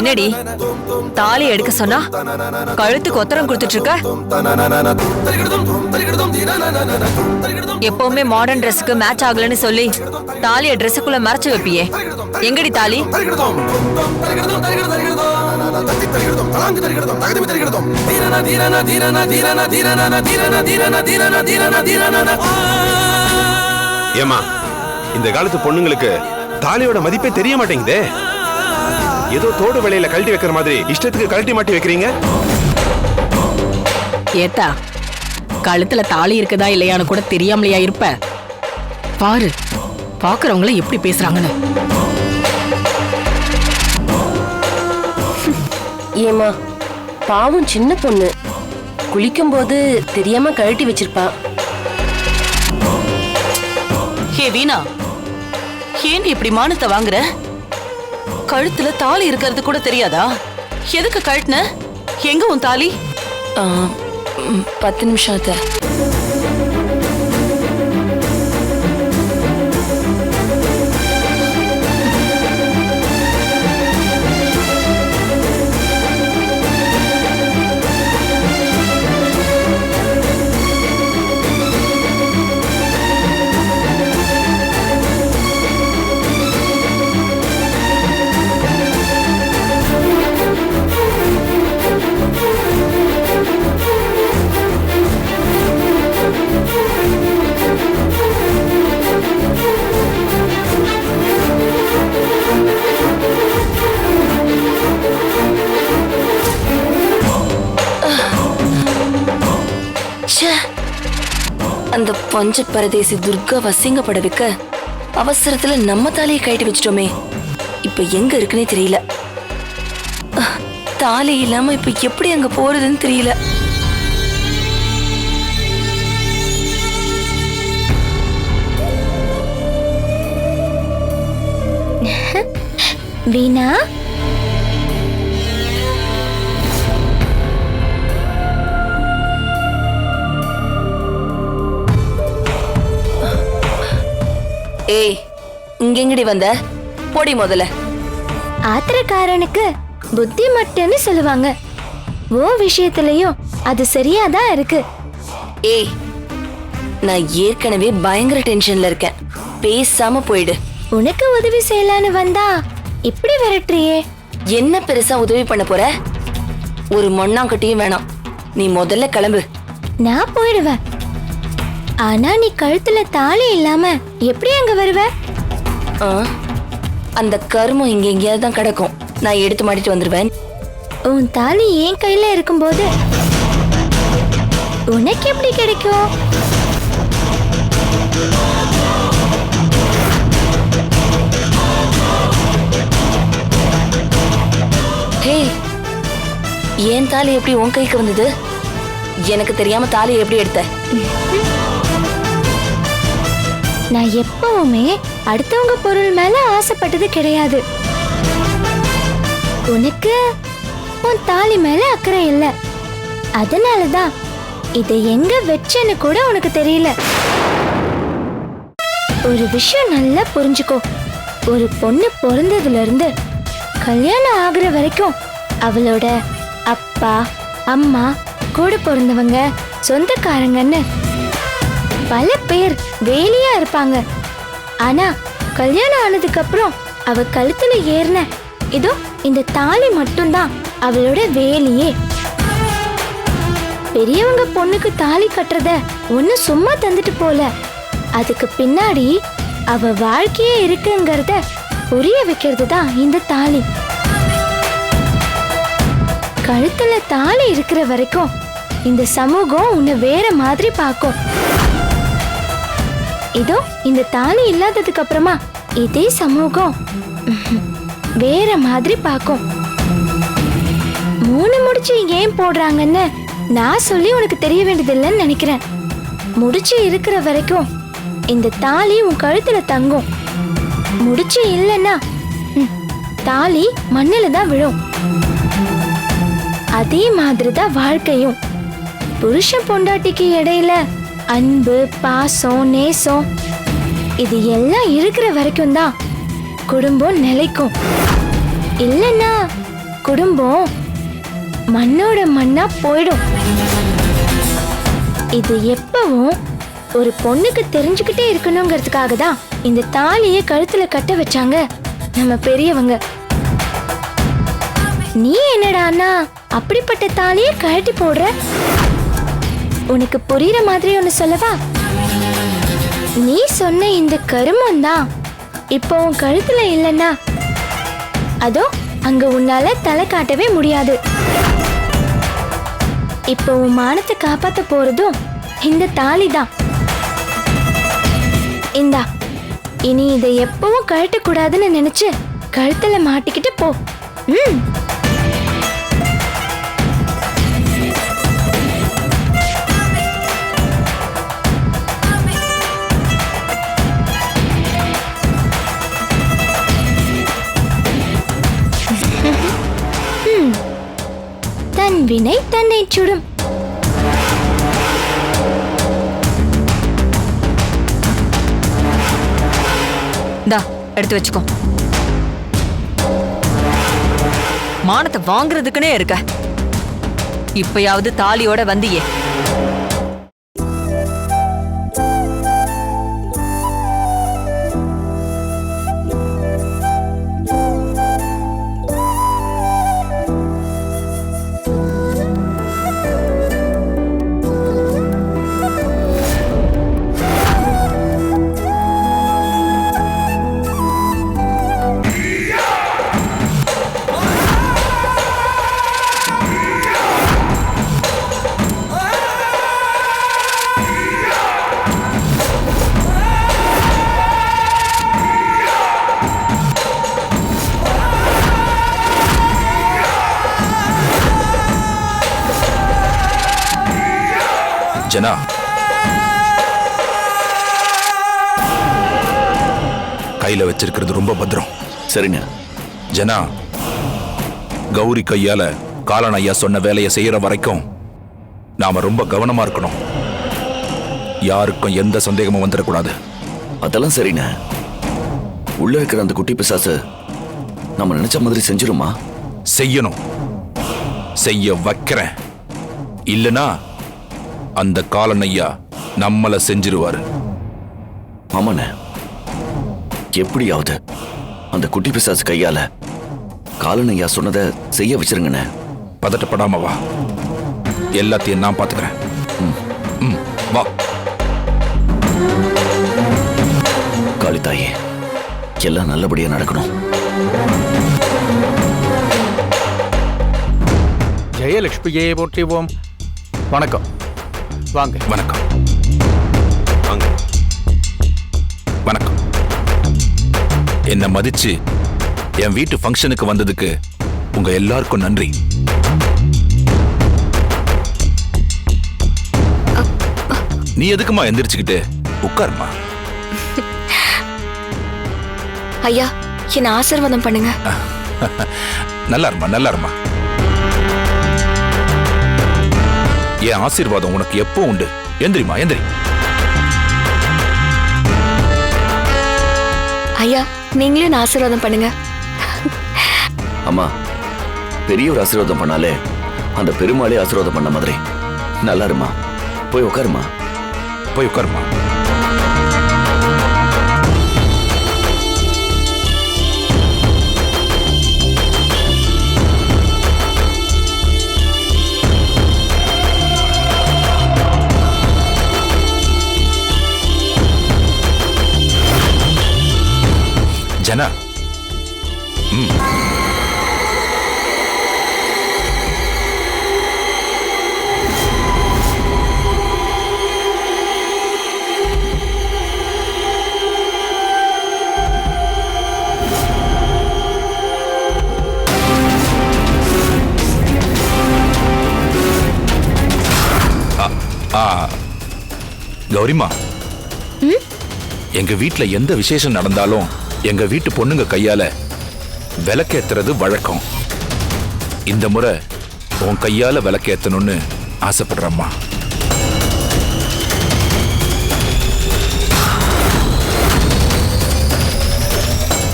என்னடி தாலி எடுக்க சொன்னா கழுத்துக்கு ஒத்தரம் கொடுத்துட்டு இருக்க? எப்பவுமே மாடர்ன் ட்ரெஸ்ஸுக்கு மேட்ச் ஆகலன்னு சொல்லி தாலிய ட்ரெஸ்ஸுக்குள்ள மறைச்சு வைப்பியே, எங்கடி தாலி? ஏமா, இந்த காலத்து பொண்ணுங்களுக்கு தாலியோட மதிப்பே தெரிய மாட்டேங்குதே. ஏதோ தோடு வேலையில கழட்டி வைக்கிற மாதிரி இஷ்டத்துக்கு கழட்டி மாட்டி வைக்கிறீங்க. ஏத்தா, கழுத்துல தாலி இருக்குதா இல்லையான்னு கூட தெரியாமலையா இருப்ப? பாரு பாக்குறவங்கள எப்படி பேசுறாங்கன்னு. ஏமா, பாவம் சின்ன பொண்ணு, குளிக்கும் போது தெரியாம கழட்டி வச்சிருப்பா. ஹே வீணா, ஏன் இப்படி மானத்தை வாங்குற? கழுத்துல தாலி இருக்கிறது கூட தெரியாதா? எதுக்கு கழட்டின? எங்க உன் தாலி? 10 நிமிஷம் அத்தை. அந்த பஞ்ச பரதேசி துர்கா வசிங்கப்பட வைக்க அவசரத்துல நம்ம தாலியை கழட்டி வச்சிட்டோமே. இப்ப எங்க இருக்குன்னே தெரியல. தாலி இல்லாம இப்ப எப்படி அங்க போறதுன்னு தெரியல. வீணா, ஏய், இங்க எங்கடி வந்த? போடி முதல்ல. ஆத்திரக்காரனுக்கு புத்தி மட்டும்னு சொல்லுவாங்க. ஓ விஷயத்திலயும் அது சரியாதான் இருக்கு. ஏய், நான் ஏற்கனவே பயங்கர டென்ஷன்ல இருக்கேன். பேசாம போயிடு. உனக்கு உதவி செய்யலான்னு வந்தா இப்படி விரட்டுறியே. என்ன பெருசா உதவி பண்ண போற? ஒரு மண்ணாங்கட்டியும் வேணாம். நீ முதல்ல கிளம்பு. நான் போயிடுவேன். ஆனா நீ கழுத்துல தாலி இல்லாம எப்படி அங்க வருவ? அந்த கருமம் இங்க எங்கேயாவது தான் கிடக்கும். நான் எடுத்து மாட்டிட்டு வந்துருவேன். உன் தாலி என் கையில இருக்கும்போது உனக்கு எப்படி கிடைக்கும்? ஹே, ஏன் தாலி எப்படி உன் கைக்கு வந்தது? எனக்கு தெரியாம தாலி எப்படி எடுத்த? நான் எப்பவுமே அடுத்தவங்க பொருள் மேல ஆசைப்பட்டது கிடையாது. உனக்கு உன் தாலி மேல அக்கறை இல்ல. அதனாலதான் இதை எங்க வச்சேன்னு கூட உனக்கு தெரியல. ஒரு விஷயம் நல்லா புரிஞ்சுக்கோ. ஒரு பொண்ணு பிறந்ததுல இருந்து கல்யாணம் ஆகுற வரைக்கும் அவளோட அப்பா, அம்மா, கூட பிறந்தவங்க, சொந்தக்காரங்கன்னு பல பேர் வேலியா இருப்பாங்க. ஆனா கல்யாணம் ஆனதுக்கு அப்புறம் அவ கழுத்துல ஏறின இதோ இந்த தாலி மட்டும்தான் அவளோட வேலியே. பெரியவங்க பொண்ணுக்கு தாலி கட்டுறத ஒண்ணு சும்மா தந்துட்டு போல, அதுக்கு பின்னாடி அவ வாழ்க்கையே இருக்குங்கிறத புரிய வைக்கிறது தான் இந்த தாலி. கழுத்துல தாலி இருக்கிற வரைக்கும் இந்த சமூகம் உன்னை வேற மாதிரி பார்க்கும். இதோ இந்த தாலி இல்லாததுக்கு அப்புறமா இதே சமூகம் வேற மாதிரி பார்க்கும். 3 முடிச்சு ஏன் போடுறாங்கன்னு நான் சொல்லி உனக்கு தெரிய வேண்டியதில்லைன்னு நினைக்கிறேன். முடிச்சு இருக்கிற வரைக்கும் இந்த தாலி உன் கழுத்துல தங்கும். முடிச்சு இல்லைன்னா தாலி மண்ணில தான் விழும். அதே மாதிரிதான் வாழ்க்கையும். புருஷன் பொண்டாட்டிக்கு இடையில அன்பு, பாசம், நேசம் இது எல்லாம் இருக்கிற வரைக்கும் தான் குடும்பம் நிலைக்கும். இல்லைன்னா குடும்பம் மண்ணோட மண்ணா போயிடும். இது எப்பவும் ஒரு பொண்ணுக்கு தெரிஞ்சுக்கிட்டே இருக்கணுங்கிறதுக்காக தான் இந்த தாலியை கழுத்துல கட்ட வச்சாங்க நம்ம பெரியவங்க. நீ என்னடான்னா அப்படிப்பட்ட தாலியை கழட்டி போடுற? உனக்கு புரியுற மாதிரி ஒண்ணு சொல்லவா? நீ சொன்ன இந்த கருமம் தான் இப்போ உன் கழுத்துல இல்லைன்னா அதோ அங்க உன்னால தலை காட்டவே முடியாது. இப்போ உன் மானத்தை காப்பாத்த போறதும் இந்த தாலி தான். இந்தா, இனி இதை எப்பவும் கழட்டக்கூடாதுன்னு நினைச்சு கழுத்துல மாட்டிக்கிட்டு போ. தன் வினை தன்னை சுடும். எடுத்து வச்சுக்கோ. மானத்தை வாங்குறதுக்குன்னே இருக்க. இப்பயாவது தாலியோட வந்தியே. ஜனா, கையில வச்சிருக்கிறது ரொம்ப பத்திரம். சரிங்க. ஜனா, கௌரி கையால காலன் ஐயா சொன்ன வேலையை செய்யற வரைக்கும் நாம ரொம்ப கவனமா இருக்கணும். யாருக்கும் எந்த சந்தேகமும் வந்துடக்கூடாது. அதெல்லாம் சரிண்ணே. உள்ள இருக்கிற அந்த குட்டி பிசாசு நம்ம நினைச்ச மாதிரி செஞ்சிருமா? செய்யணும், செய்ய வைக்கிறேன். இல்லனா அந்த காலன் ஐயா நம்மள செஞ்சிருவாரு. ஆமாண்ணே, எப்படியாவது அந்த குட்டி பிசாசு கையால காலன் ஐயா சொன்னதை செய்ய வச்சிருங்கண்ணே. பதட்டப்படாம வா, எல்லாத்தையும் நான் பாத்துக்கிறேன். வா. காளித்தாயே, எல்லாம் நல்லபடியா நடக்கணும். ஜெயலட்சுமியே போற்றி. ஓம். வணக்கம். வாங்க. வணக்கம். வாங்க. வணக்கம். என்ன மதிச்சு என் வீட்டு ஃபங்க்ஷனுக்கு வந்ததுக்கு உங்க எல்லாருக்கும் நன்றி. நீ எதுக்குமா எந்திரிச்சுக்கிட்டு உட்காருமா. ஐயா, என்ன ஆசீர்வாதம் பண்ணுங்க. நல்லா இருமா, நல்லா இருமா. என் ஆசீர்வாதம் உனக்கு எப்போ உண்டு. எந்திரிமா, எந்திரி. ஐயா, நீங்களே என்ன ஆசீர்வாதம் பண்ணுங்க. அம்மா, பெரிய ஒரு ஆசீர்வாதம் பண்ணாலே அந்த பெருமாளே ஆசீர்வாதம் பண்ண மாதிரி. நல்லா இருமா, போய் உட்காருமா. போய் உட்காருமா. ஜனா, கௌரிமா, எங்க வீட்டுல எந்த விசேஷம் நடந்தாலும் எங்க வீட்டு பொண்ணுங்க கையால விளக்கேத்துறது வழக்கம். இந்த முறை உன் கையால விளக்கேத்தணும்னு ஆசைப்படுறம்மா.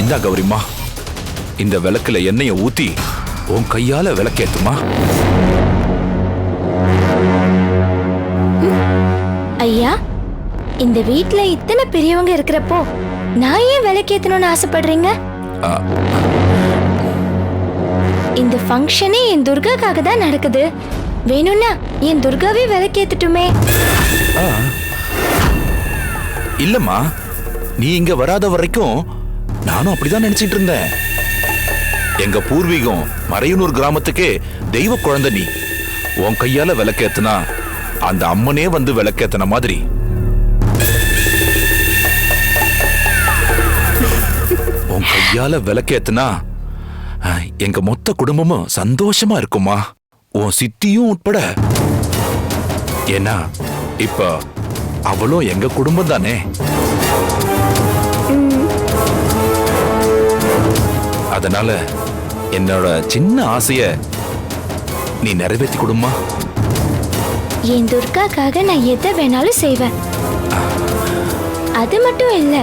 இந்தா கௌரிமா, இந்த விளக்குல எண்ணெயை ஊத்தி உன் கையால விளக்கேத்துமா. ஐயா, இந்த வீட்ல இத்தனை பெரியவங்க இருக்கிறப்போ நான் ஏன் விளக்கேத்தணும்னு ஆசைப்படுறீங்க? இந்த ஃபங்க்ஷனே என் துர்காக்காக தான் நடக்குது. வேணும்னா என் துர்காவே விளக்கேத்துட்டுமே. இல்லம்மா, நீ இங்க வராத வரைக்கும் நானும் அப்படிதான் நினைச்சிட்டு இருந்தேன். எங்க பூர்வீகம் மறையனூர் கிராமத்துக்கே தெய்வ குழந்தை நீ. உன் கையால விளக்கேத்துனா அந்த அம்மனே வந்து விளக்கேத்தன மாதிரி. உன் கையால விளக்கேத்துனா எங்க மொத்த குடும்பமும் சந்தோஷமா இருக்குமா, உன் சித்தியும் உட்பட. ஏன்னா இப்ப அவளும் எங்க குடும்பம் தானே. அதனால என்னோட சின்ன ஆசைய நீ நிறைவேற்றி கொடுமா. என் துர்காக்காக நான் எதை வேணாலும் செய்வேன். அது மட்டும் இல்ல,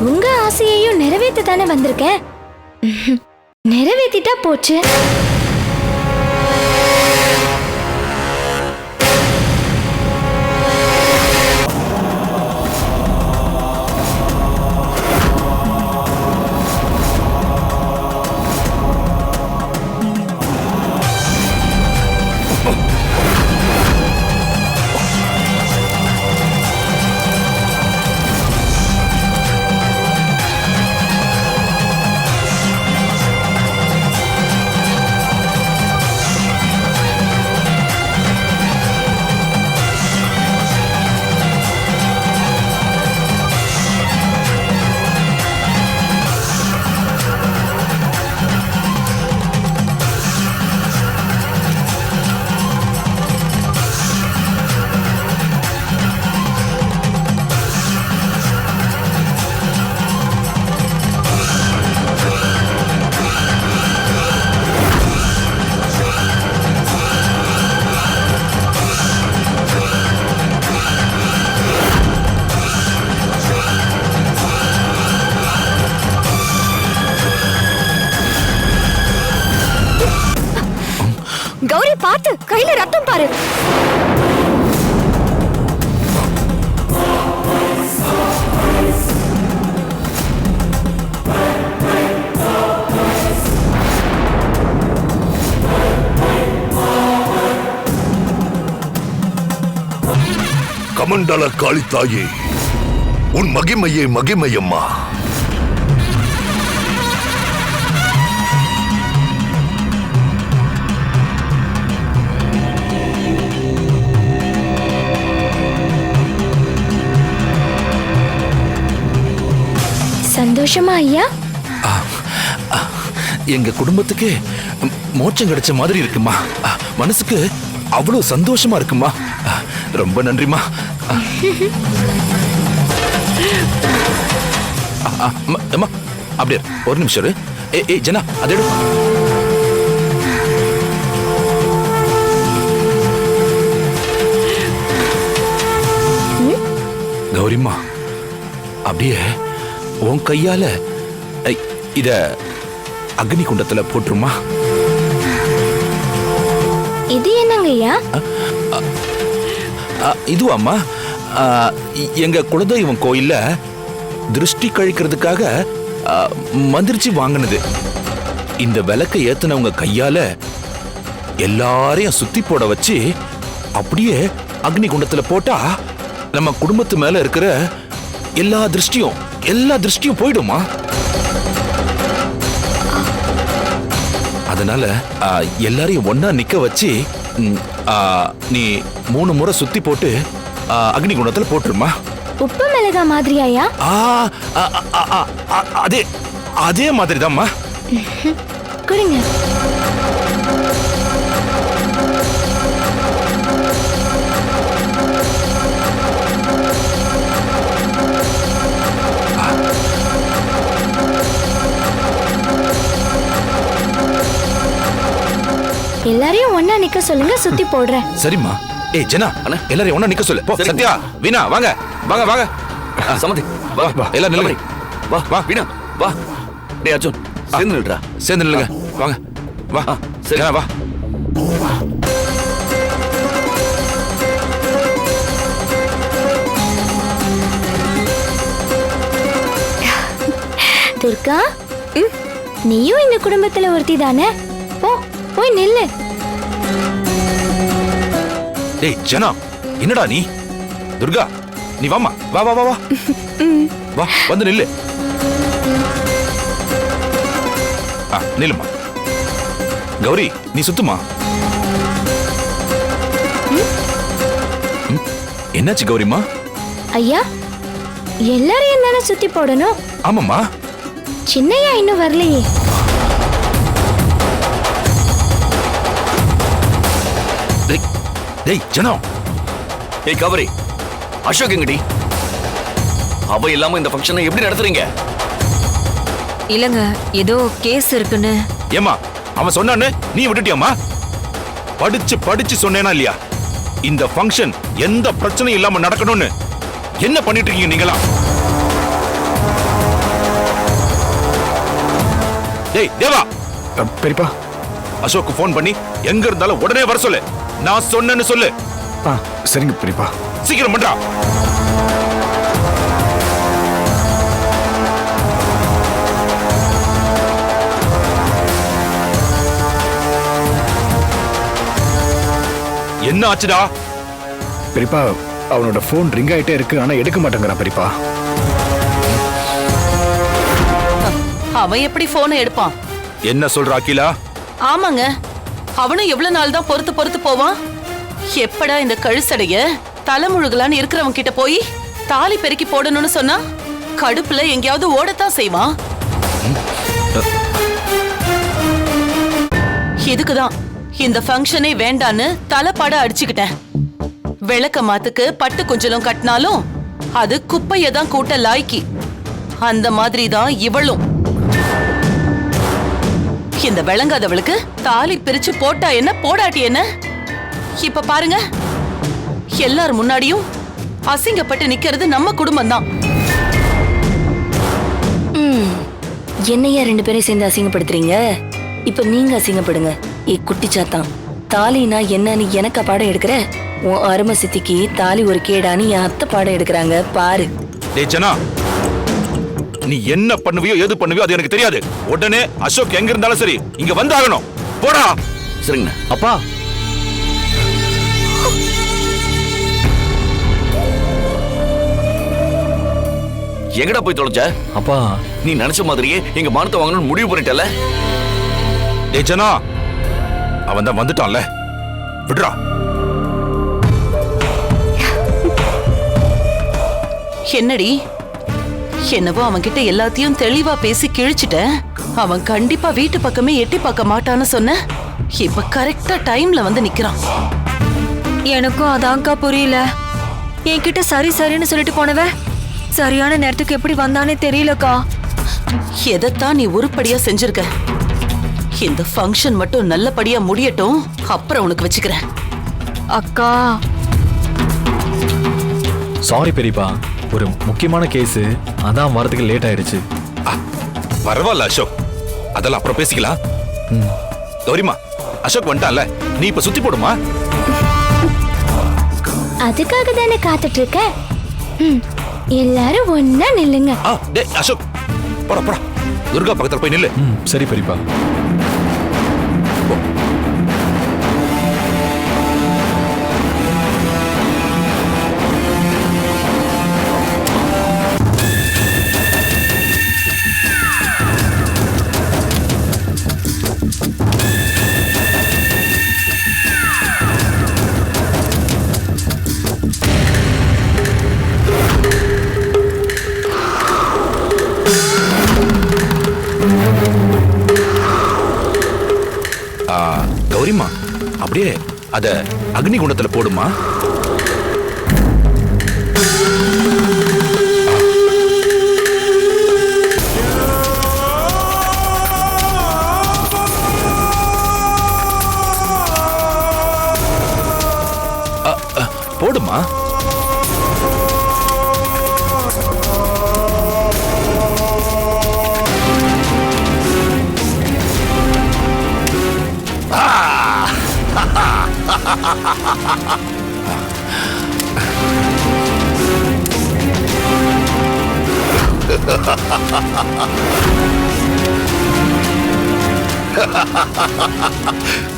உங்க ஆசையையும் நிறைவேற்ற தானே வந்திருக்கேன். நிறைவேற்றிட்டா போச்சு. கையில ரத்தம் பாரு. கமண்டல காளித்தாயே, உன் மகிமையே மகிமையம்மா. சந்தோஷமா ஐயா? எங்க குடும்பத்துக்கு மோட்சம் கிடைச்ச மாதிரி இருக்குமா. மனசுக்கு அவ்வளவு சந்தோஷமா இருக்குமா. ரொம்ப நன்றிமா. அம்மா அப்படியே ஒரு நிமிஷம். ஏ ஜனா அதே கௌரிம்மா, அப்படியே உன் கையால இத அக்னி குண்டத்துல போட்டுருமா. இது என்னங்க ஐயா? இதுவாம்மா, எங்க குலதெய்வம் கோயில்ல திருஷ்டி கழிக்கிறதுக்காக மந்திரிச்சு வாங்கினது. இந்த விளக்கை ஏத்துனவங்க கையால எல்லாரையும் சுத்தி போட வச்சு அப்படியே அக்னி குண்டத்துல போட்டா நம்ம குடும்பத்து மேல இருக்கிற எல்லா திருஷ்டியும் போயிடுமா. அதனால எல்லாரையும் ஒன்னா நிக்க வச்சு நீ 3 முறை சுத்தி போட்டு அக்னி குண்டத்துல போட்டுருமா. உப்பு மிளகா மாதிரியாயா? அதே மாதிரி தான்மா. கொடுங்க. எல்லாரையும் ஒன்னா நிக்க சொல்லுங்க, சுத்தி போடுறேன். சரிம்மா. ஏய் ஜனா, எல்லாரையும் ஒண்ணா நிக்க சொல்லு. போ. சத்யா, வீணா வாங்க வாங்க வாங்க. சமந்தி வா வா, எல்லாரும் நில்லுங்க. வா வா வீணா வா. டேய் அர்ஜுன், சேர்ந்து நில்லுடா. சேர்ந்து நில்லுங்க. வாங்க வா. சரி வா. துர்கா, நீயும் இந்த குடும்பத்துல ஒருத்தி தானே? போ, போய் நில்லு. டேய் ஜனா, என்னடா நீ? துர்கா, நீ வாமா. வா வா வா வா. வா வந்து நில்லு. நில்லுமா. கௌரி, நீ சுத்துமா. என்னாச்சு கௌரிமா? ஐயா, எல்லாரையும் தானே சுத்தி போடணும்? ஆமாம்மா. சின்னையா இன்னும் வரலையே. டேய் ஜனா. ஏய் கௌரி, அசோக் எங்கடி? அவ இல்லாம இந்த ஃபங்க்ஷனை எப்படி நடத்துறீங்க? இல்லங்க, ஏதோ கேஸ் இருக்குன்னு. ஏமா அவன் சொன்னான்னு நீ விட்டுட்டியாமா? படிச்சு சொன்னேனா இல்லையா? இந்த ஃபங்க்ஷன் எந்த பிரச்சனையும் இல்லாம நடக்கணும்னு என்ன பண்ணிட்டு இருக்கீங்க நீங்களா? டேய் தேவா. பெரியப்பா, அசோக்கு ஃபோன் பண்ணி எங்க இருந்தாலும் உடனே வர சொல்லு. நான் சொன்னேன்னு சொல்லு. சரிங்க பெரியப்பா. சீக்கிரம் பண்றா. என்ன ஆச்சுடா? பெரியப்பா, அவனோட போன் ரிங் ஆயிட்டே இருக்கு, ஆனா எடுக்க மாட்டேங்கிறான் பெரியப்பா. அவன் எப்படி போனை எடுப்பான்? என்ன சொல்ற அகிலா? ஆமாங்க, அவனும் எவ்வளவு நாள் தான் பொறுத்து போவான்? எப்படா இந்த கழுசடைய தலைமுழுகலான்னு இருக்கிறவன் கிட்ட போய் தாலி பெருக்கி போடணும்னு சொன்னா கடுப்புல எங்கேயாவது ஓடத்தான் செய்வான். இதுக்குதான் இந்த ஃபங்க்ஷனே வேண்டான்னு தலைப்பாட அடிச்சுக்கிட்டேன். விளக்க மாத்துக்கு பட்டு குஞ்சலும் கட்டினாலும் அது குப்பையை தான் கூட்ட லாய்க்கி. அந்த மாதிரி தான் இவளும். இந்த விளங்காதவளுக்கு தாலி பிரிச்சு போட்டா என்ன போடாட்டி என்ன? இப்ப பாருங்க, எல்லாரும் முன்னாடியும் அசிங்கப்பட்டு நிக்கிறது நம்ம குடும்பம் தான். என்னையா 2 பேரும் சேர்ந்து அசிங்கப்படுத்துறீங்க? இப்ப நீங்க அசிங்கப்படுங்க. குட்டி சாத்தான், தாலினா என்னன்னு எனக்கு பாடம் எடுக்கிற? உன் அருமை சித்திக்கு தாலி ஒரு கேடான்னு என் அத்தை பாடம் எடுக்கிறாங்க பாரு. டேய் ஜனா, நீ என்ன பண்ணுவியோ எது பண்ணுவியோ அது எனக்கு தெரியாது. உடனே அசோக் எங்க இருந்தாலும் சரி இங்க வந்தாகணும். போடா. சரிங்க அப்பா. எங்கடா போய் தொலைஞ்ச? அப்பா, நீ நினைச்ச மாதிரியே எங்க மானத்தை வாங்கணும்னு முடிவு பண்ணிட்டல. டேய் ஜனா, அவன் தான் வந்துட்டான்ல, விடுறா. என்னடி என்னவோ அவன் கிட்ட எல்லாத்தையும் தெளிவா பேசி கிழிச்சிட்ட. அவன் கண்டிப்பா வீட்டு பக்கமே எட்டி பார்க்க மாட்டான்னு சொன்ன. இப்ப கரெக்டா டைம்ல வந்து நிக்கிறான். எனக்கும் அதான்க்கா புரியல. என்கிட்ட சரி சரின்னு சொல்லிட்டு போனவ சரியான நேரத்துக்கு எப்படி வந்தானே தெரியலக்கா. எதைத்தான் நீ உருப்படியா செஞ்சிருக்க. இந்த ஃபங்க்ஷன் மட்டும் நல்லபடியா முடியட்டும், அப்புறம் உனக்கு வச்சுக்கிறேன். அக்கா சாரி பெரியப்பா, ஒரு முக்கியமான கேஸ், அதான் வரதுக்கு லேட் ஆயிடுச்சு. பரவாயில்ல அசோக், அதெல்லாம் அப்புறம் பேசிக்கலாம். கௌரிமா, அசோக் வந்துட்டான்ல, நீ இப்ப சுத்தி போடுமா. அதுக்காக தானே காத்துட்டு இருக்க. எல்லாரும் ஒன்னா நில்லுங்க. டேய் அசோக், போடா போடா, துர்கா பக்கத்துல போய் நில்லு. சரி பெரியப்பா. கௌரிமா, அப்படியே அத அக்னி குண்டத்துல போடுமா. போடுமா.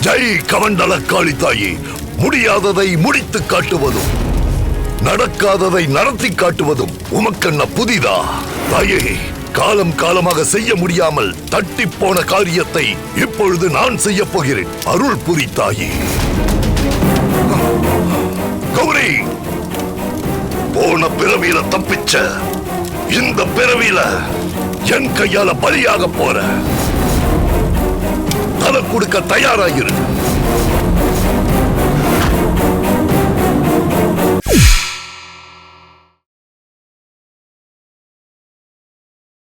ஜெய் கமண்டல காளி தாயே, முடியாததை முடித்து காட்டுவதும் நடக்காததை நடத்தி காட்டுவதும் உமக்கென்ன புதிதா? தாயே, காலம் காலமாக செய்ய முடியாமல் தட்டி போன காரியத்தை இப்பொழுது நான் செய்ய போகிறேன். அருள் புரி தாயே. கௌரி, போன பிறவியில தப்பிச்ச இந்த பிறவியில என் கையால பலியாக போற. தலை கொடுக்க தயாராகிரு.